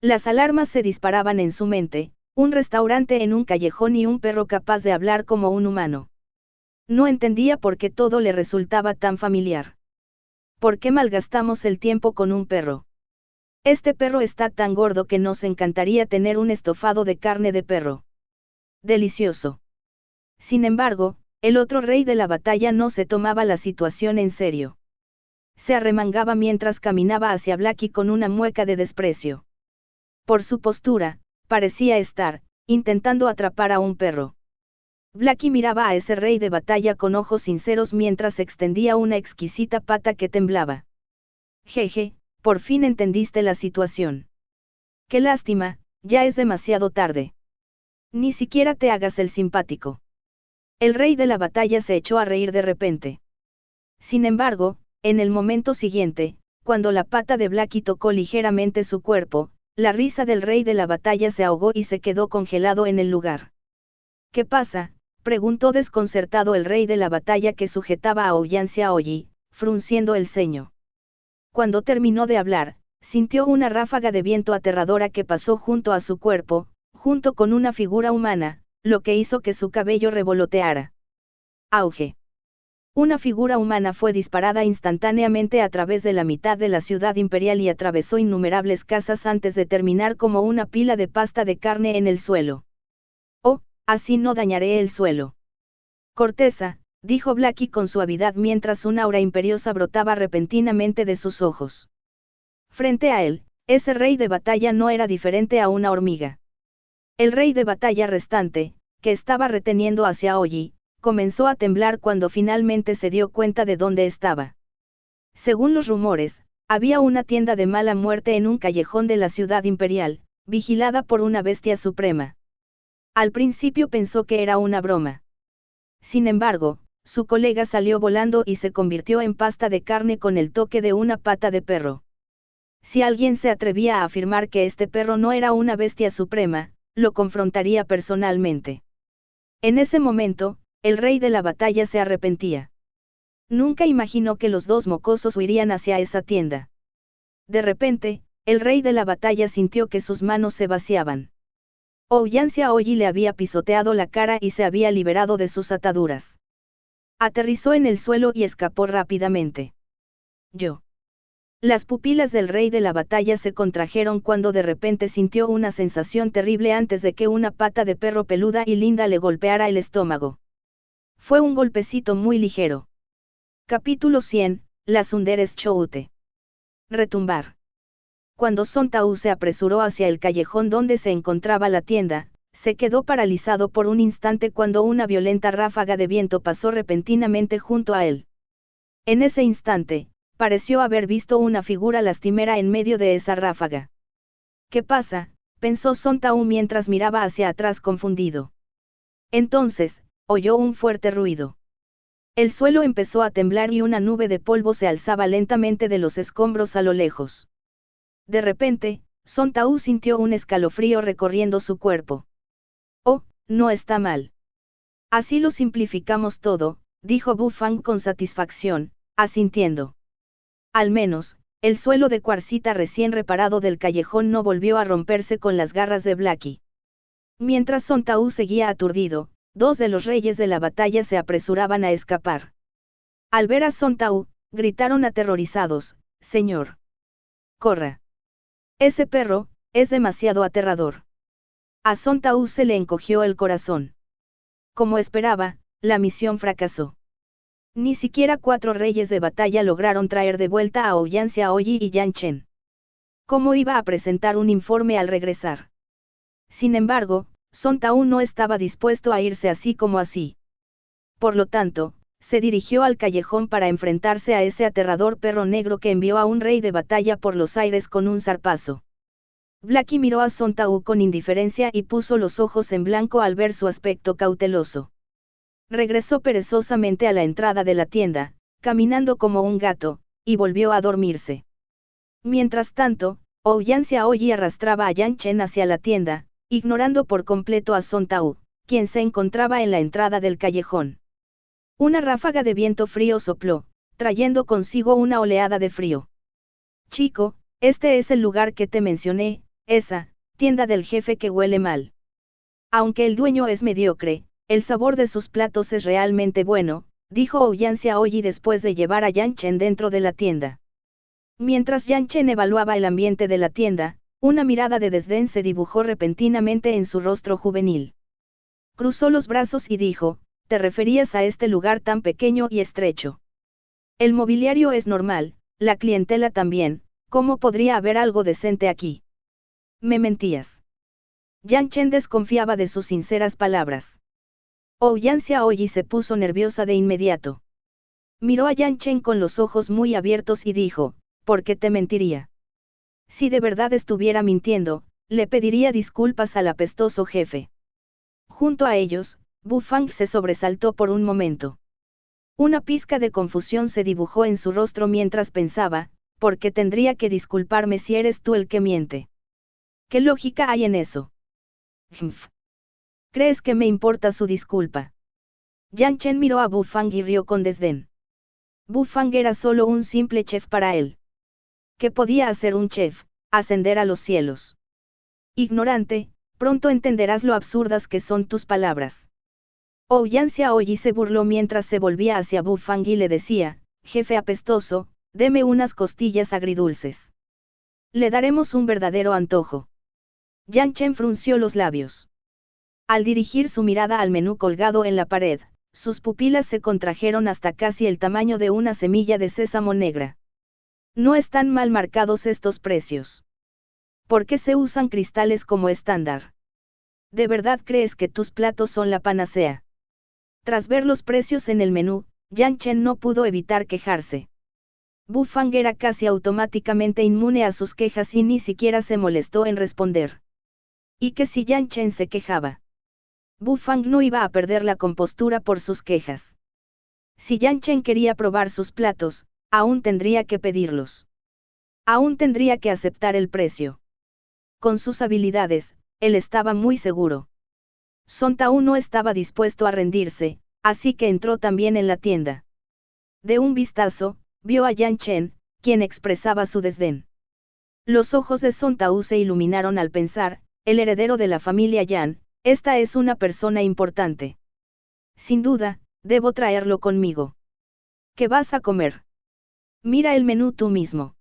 Las alarmas se disparaban en su mente, un restaurante en un callejón y un perro capaz de hablar como un humano. No entendía por qué todo le resultaba tan familiar. ¿Por qué malgastamos el tiempo con un perro? Este perro está tan gordo que nos encantaría tener un estofado de carne de perro. Delicioso. Sin embargo, el otro rey de la batalla no se tomaba la situación en serio. Se arremangaba mientras caminaba hacia Blackie con una mueca de desprecio. Por su postura, parecía estar intentando atrapar a un perro. Blackie miraba a ese rey de batalla con ojos sinceros mientras extendía una exquisita pata que temblaba. Jeje, por fin entendiste la situación. Qué lástima, ya es demasiado tarde. Ni siquiera te hagas el simpático. El rey de la batalla se echó a reír de repente. Sin embargo, en el momento siguiente, cuando la pata de Blackie tocó ligeramente su cuerpo, la risa del rey de la batalla se ahogó y se quedó congelado en el lugar. ¿Qué pasa?, preguntó desconcertado el rey de la batalla que sujetaba a Ouyansia Oyi, frunciendo el ceño. Cuando terminó de hablar, sintió una ráfaga de viento aterradora que pasó junto a su cuerpo, junto con una figura humana, lo que hizo que su cabello revoloteara. Auge. Una figura humana fue disparada instantáneamente a través de la mitad de la ciudad imperial y atravesó innumerables casas antes de terminar como una pila de pasta de carne en el suelo. Oh, así no dañaré el suelo. Corteza, dijo Blackie con suavidad mientras una aura imperiosa brotaba repentinamente de sus ojos. Frente a él, ese rey de batalla no era diferente a una hormiga. El rey de batalla restante, que estaba reteniendo hacia Oyi, comenzó a temblar cuando finalmente se dio cuenta de dónde estaba. Según los rumores, había una tienda de mala muerte en un callejón de la ciudad imperial, vigilada por una bestia suprema. Al principio pensó que era una broma. Sin embargo, su colega salió volando y se convirtió en pasta de carne con el toque de una pata de perro. Si alguien se atrevía a afirmar que este perro no era una bestia suprema, lo confrontaría personalmente. En ese momento, el rey de la batalla se arrepentía. Nunca imaginó que los dos mocosos huirían hacia esa tienda. De repente, el rey de la batalla sintió que sus manos se vaciaban. Ouyansia Oyi le había pisoteado la cara y se había liberado de sus ataduras. Aterrizó en el suelo y escapó rápidamente. Yo. Las pupilas del rey de la batalla se contrajeron cuando de repente sintió una sensación terrible antes de que una pata de perro peluda y linda le golpeara el estómago. Fue un golpecito muy ligero. Capítulo 100, las Underes Choute. Retumbar. Cuando Son Tao se apresuró hacia el callejón donde se encontraba la tienda, se quedó paralizado por un instante cuando una violenta ráfaga de viento pasó repentinamente junto a él. En ese instante, pareció haber visto una figura lastimera en medio de esa ráfaga. ¿Qué pasa?, pensó Son Tao mientras miraba hacia atrás confundido. Entonces, oyó un fuerte ruido. El suelo empezó a temblar y una nube de polvo se alzaba lentamente de los escombros a lo lejos. De repente, Son Tao sintió un escalofrío recorriendo su cuerpo. Oh, no está mal. Así lo simplificamos todo, dijo Bu Fang con satisfacción, asintiendo. Al menos, el suelo de cuarcita recién reparado del callejón no volvió a romperse con las garras de Blackie. Mientras Son Tao seguía aturdido, dos de los reyes de la batalla se apresuraban a escapar. Al ver a Son Tao, gritaron aterrorizados, «Señor. Corra. Ese perro, es demasiado aterrador». A Son Tao se le encogió el corazón. Como esperaba, la misión fracasó. Ni siquiera 4 reyes de batalla lograron traer de vuelta a Ouyansia Oyi y Yan Chen. ¿Cómo iba a presentar un informe al regresar? Sin embargo, Son Tao no estaba dispuesto a irse así como así. Por lo tanto, se dirigió al callejón para enfrentarse a ese aterrador perro negro que envió a un rey de batalla por los aires con un zarpazo. Blackie miró a Son Tao con indiferencia y puso los ojos en blanco al ver su aspecto cauteloso. Regresó perezosamente a la entrada de la tienda, caminando como un gato, y volvió a dormirse. Mientras tanto, Ouyansia Oyi arrastraba a Yan Chen hacia la tienda, ignorando por completo a Son Tao, quien se encontraba en la entrada del callejón. Una ráfaga de viento frío sopló, trayendo consigo una oleada de frío. «Chico, este es el lugar que te mencioné, esa tienda del jefe que huele mal. Aunque el dueño es mediocre, el sabor de sus platos es realmente bueno», dijo Ouyansia Oyi después de llevar a Yan Chen dentro de la tienda. Mientras Yan Chen evaluaba el ambiente de la tienda, una mirada de desdén se dibujó repentinamente en su rostro juvenil. Cruzó los brazos y dijo, «¿Te referías a este lugar tan pequeño y estrecho? El mobiliario es normal, la clientela también, ¿cómo podría haber algo decente aquí?» «Me mentías». Yan Chen desconfiaba de sus sinceras palabras. Ouyansia Oyi se puso nerviosa de inmediato. Miró a Yan Chen con los ojos muy abiertos y dijo, «¿Por qué te mentiría? Si de verdad estuviera mintiendo, le pediría disculpas al apestoso jefe». Junto a ellos, Bu Fang se sobresaltó por un momento. Una pizca de confusión se dibujó en su rostro mientras pensaba, ¿por qué tendría que disculparme si eres tú el que miente? ¿Qué lógica hay en eso? Humph. ¿Crees que me importa su disculpa? Yan Chen miró a Bu Fang y rió con desdén. Bu Fang era solo un simple chef para él. ¿Qué podía hacer un chef? Ascender a los cielos. Ignorante, pronto entenderás lo absurdas que son tus palabras. Ouyang Xiaoyi se burló mientras se volvía hacia Bu Fang y le decía, jefe apestoso, deme unas costillas agridulces. Le daremos un verdadero antojo. Yan Chen frunció los labios. Al dirigir su mirada al menú colgado en la pared, sus pupilas se contrajeron hasta casi el tamaño de una semilla de sésamo negra. No están mal marcados estos precios. ¿Por qué se usan cristales como estándar? ¿De verdad crees que tus platos son la panacea? Tras ver los precios en el menú, Yan Chen no pudo evitar quejarse. Bu Fang era casi automáticamente inmune a sus quejas y ni siquiera se molestó en responder. ¿Y que si Yan Chen se quejaba? Bu Fang no iba a perder la compostura por sus quejas. Si Yan Chen quería probar sus platos, aún tendría que pedirlos. Aún tendría que aceptar el precio. Con sus habilidades, él estaba muy seguro. Song Tao no estaba dispuesto a rendirse, así que entró también en la tienda. De un vistazo, vio a Yan Chen, quien expresaba su desdén. Los ojos de Song Tao se iluminaron al pensar, el heredero de la familia Yan, esta es una persona importante. Sin duda, debo traerlo conmigo. ¿Qué vas a comer? Mira el menú tú mismo.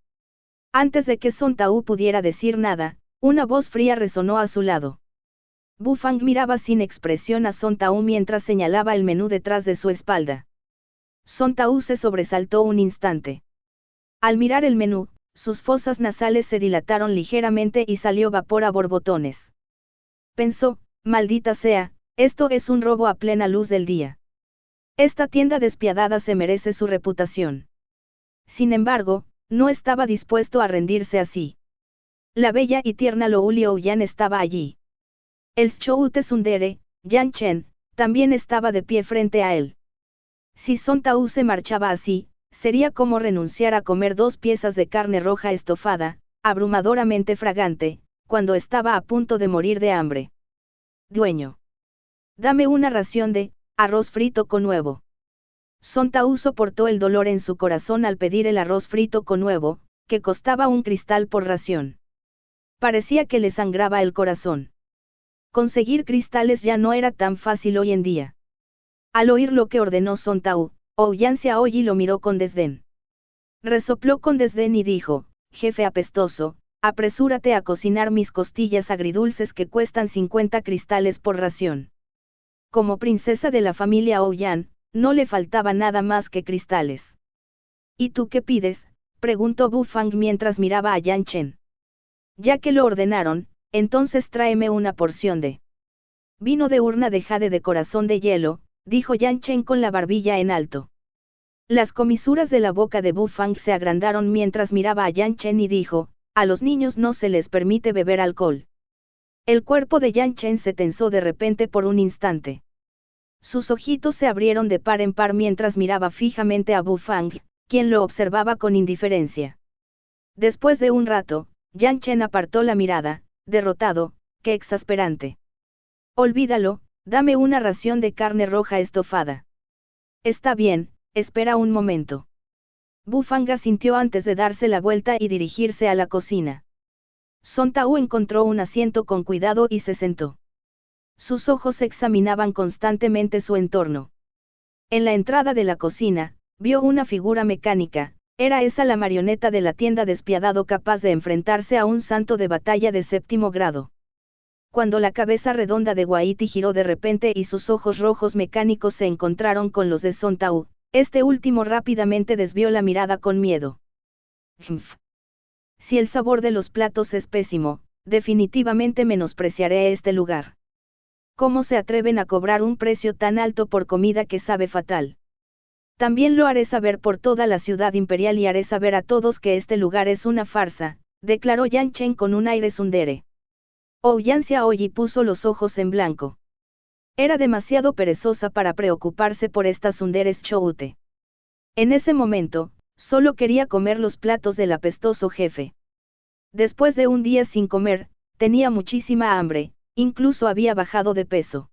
Antes de que Song Tao pudiera decir nada, una voz fría resonó a su lado. Bu Fang miraba sin expresión a Song Tao mientras señalaba el menú detrás de su espalda. Song Tao se sobresaltó un instante. Al mirar el menú, sus fosas nasales se dilataron ligeramente y salió vapor a borbotones. Pensó, maldita sea, esto es un robo a plena luz del día. Esta tienda despiadada se merece su reputación. Sin embargo, no estaba dispuesto a rendirse así. La bella y tierna Lou Liaoyan estaba allí. El Zhou Tsundere, Yan Chen, también estaba de pie frente a él. Si Song Tao se marchaba así, sería como renunciar a comer 2 piezas de carne roja estofada, abrumadoramente fragante, cuando estaba a punto de morir de hambre. Dueño. Dame una ración de arroz frito con huevo. Song Tao soportó el dolor en su corazón al pedir el arroz frito con huevo, que costaba un cristal por ración. Parecía que le sangraba el corazón. Conseguir cristales ya no era tan fácil hoy en día. Al oír lo que ordenó Song Tao, Ouyang Xiaoyi lo miró con desdén. Resopló con desdén y dijo, jefe apestoso, apresúrate a cocinar mis costillas agridulces que cuestan 50 cristales por ración. Como princesa de la familia Ouyang, no le faltaba nada más que cristales. ¿Y tú qué pides?, preguntó Bu Fang mientras miraba a Yan Chen. Ya que lo ordenaron, entonces tráeme una porción de vino de urna de jade de corazón de hielo, dijo Yan Chen con la barbilla en alto. Las comisuras de la boca de Bu Fang se agrandaron mientras miraba a Yan Chen y dijo, a los niños no se les permite beber alcohol. El cuerpo de Yan Chen se tensó de repente por un instante. Sus ojitos se abrieron de par en par mientras miraba fijamente a Bu Fang, quien lo observaba con indiferencia. Después de un rato, Yan Chen apartó la mirada, derrotado, qué exasperante. Olvídalo, dame una ración de carne roja estofada. Está bien, espera un momento. Bu Fang asintió antes de darse la vuelta y dirigirse a la cocina. Song Tao encontró un asiento con cuidado y se sentó. Sus ojos examinaban constantemente su entorno. En la entrada de la cocina, vio una figura mecánica, era esa la marioneta de la tienda despiadado capaz de enfrentarse a un santo de batalla de 7º grado. Cuando la cabeza redonda de Waiti giró de repente y sus ojos rojos mecánicos se encontraron con los de Song Tao, este último rápidamente desvió la mirada con miedo. Si el sabor de los platos es pésimo, definitivamente menospreciaré este lugar. ¿Cómo se atreven a cobrar un precio tan alto por comida que sabe fatal? También lo haré saber por toda la ciudad imperial y haré saber a todos que este lugar es una farsa, declaró Yan Chen con un aire tsundere. Ouyang Xiaoyi puso los ojos en blanco. Era demasiado perezosa para preocuparse por estas underes choute. En ese momento, solo quería comer los platos del apestoso jefe. Después de un día sin comer, tenía muchísima hambre, incluso había bajado de peso.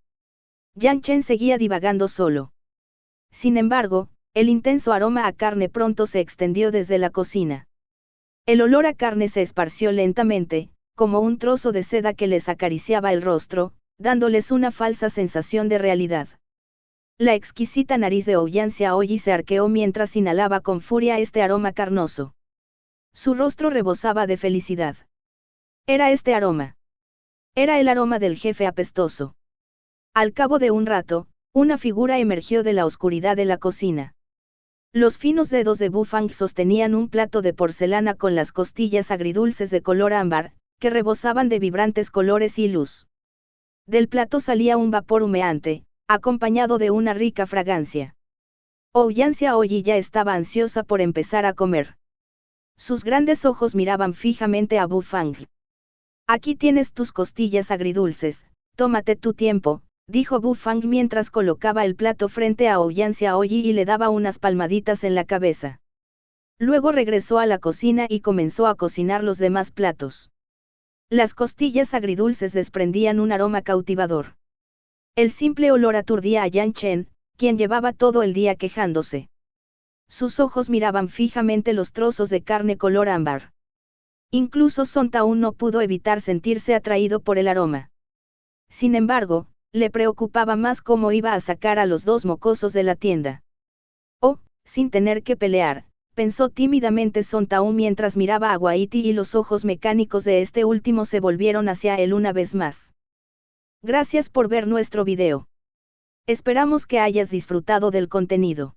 Yang Chen seguía divagando solo. Sin embargo, el intenso aroma a carne pronto se extendió desde la cocina. El olor a carne se esparció lentamente, como un trozo de seda que les acariciaba el rostro, dándoles una falsa sensación de realidad. La exquisita nariz de Ouyang Xiaoyi se arqueó mientras inhalaba con furia este aroma carnoso. Su rostro rebosaba de felicidad. Era este aroma. Era el aroma del jefe apestoso. Al cabo de un rato, una figura emergió de la oscuridad de la cocina. Los finos dedos de Bu Fang sostenían un plato de porcelana con las costillas agridulces de color ámbar, que rebosaban de vibrantes colores y luz. Del plato salía un vapor humeante, acompañado de una rica fragancia. Ouyang Xiaoyi ya estaba ansiosa por empezar a comer. Sus grandes ojos miraban fijamente a Bu Fang. Aquí tienes tus costillas agridulces, tómate tu tiempo, dijo Bu Fang mientras colocaba el plato frente a Ouyang Xiaoyi y le daba unas palmaditas en la cabeza. Luego regresó a la cocina y comenzó a cocinar los demás platos. Las costillas agridulces desprendían un aroma cautivador. El simple olor aturdía a Yang Chen, quien llevaba todo el día quejándose. Sus ojos miraban fijamente los trozos de carne color ámbar. Incluso Song Tao no pudo evitar sentirse atraído por el aroma. Sin embargo, le preocupaba más cómo iba a sacar a los dos mocosos de la tienda. Oh, sin tener que pelear, pensó tímidamente Song Tao mientras miraba a Waiti y los ojos mecánicos de este último se volvieron hacia él una vez más. Gracias por ver nuestro video. Esperamos que hayas disfrutado del contenido.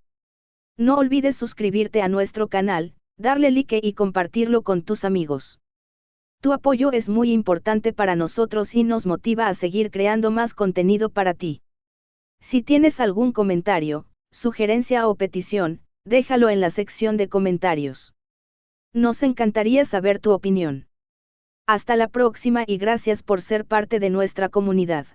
No olvides suscribirte a nuestro canal, darle like y compartirlo con tus amigos. Tu apoyo es muy importante para nosotros y nos motiva a seguir creando más contenido para ti. Si tienes algún comentario, sugerencia o petición, déjalo en la sección de comentarios. Nos encantaría saber tu opinión. Hasta la próxima y gracias por ser parte de nuestra comunidad.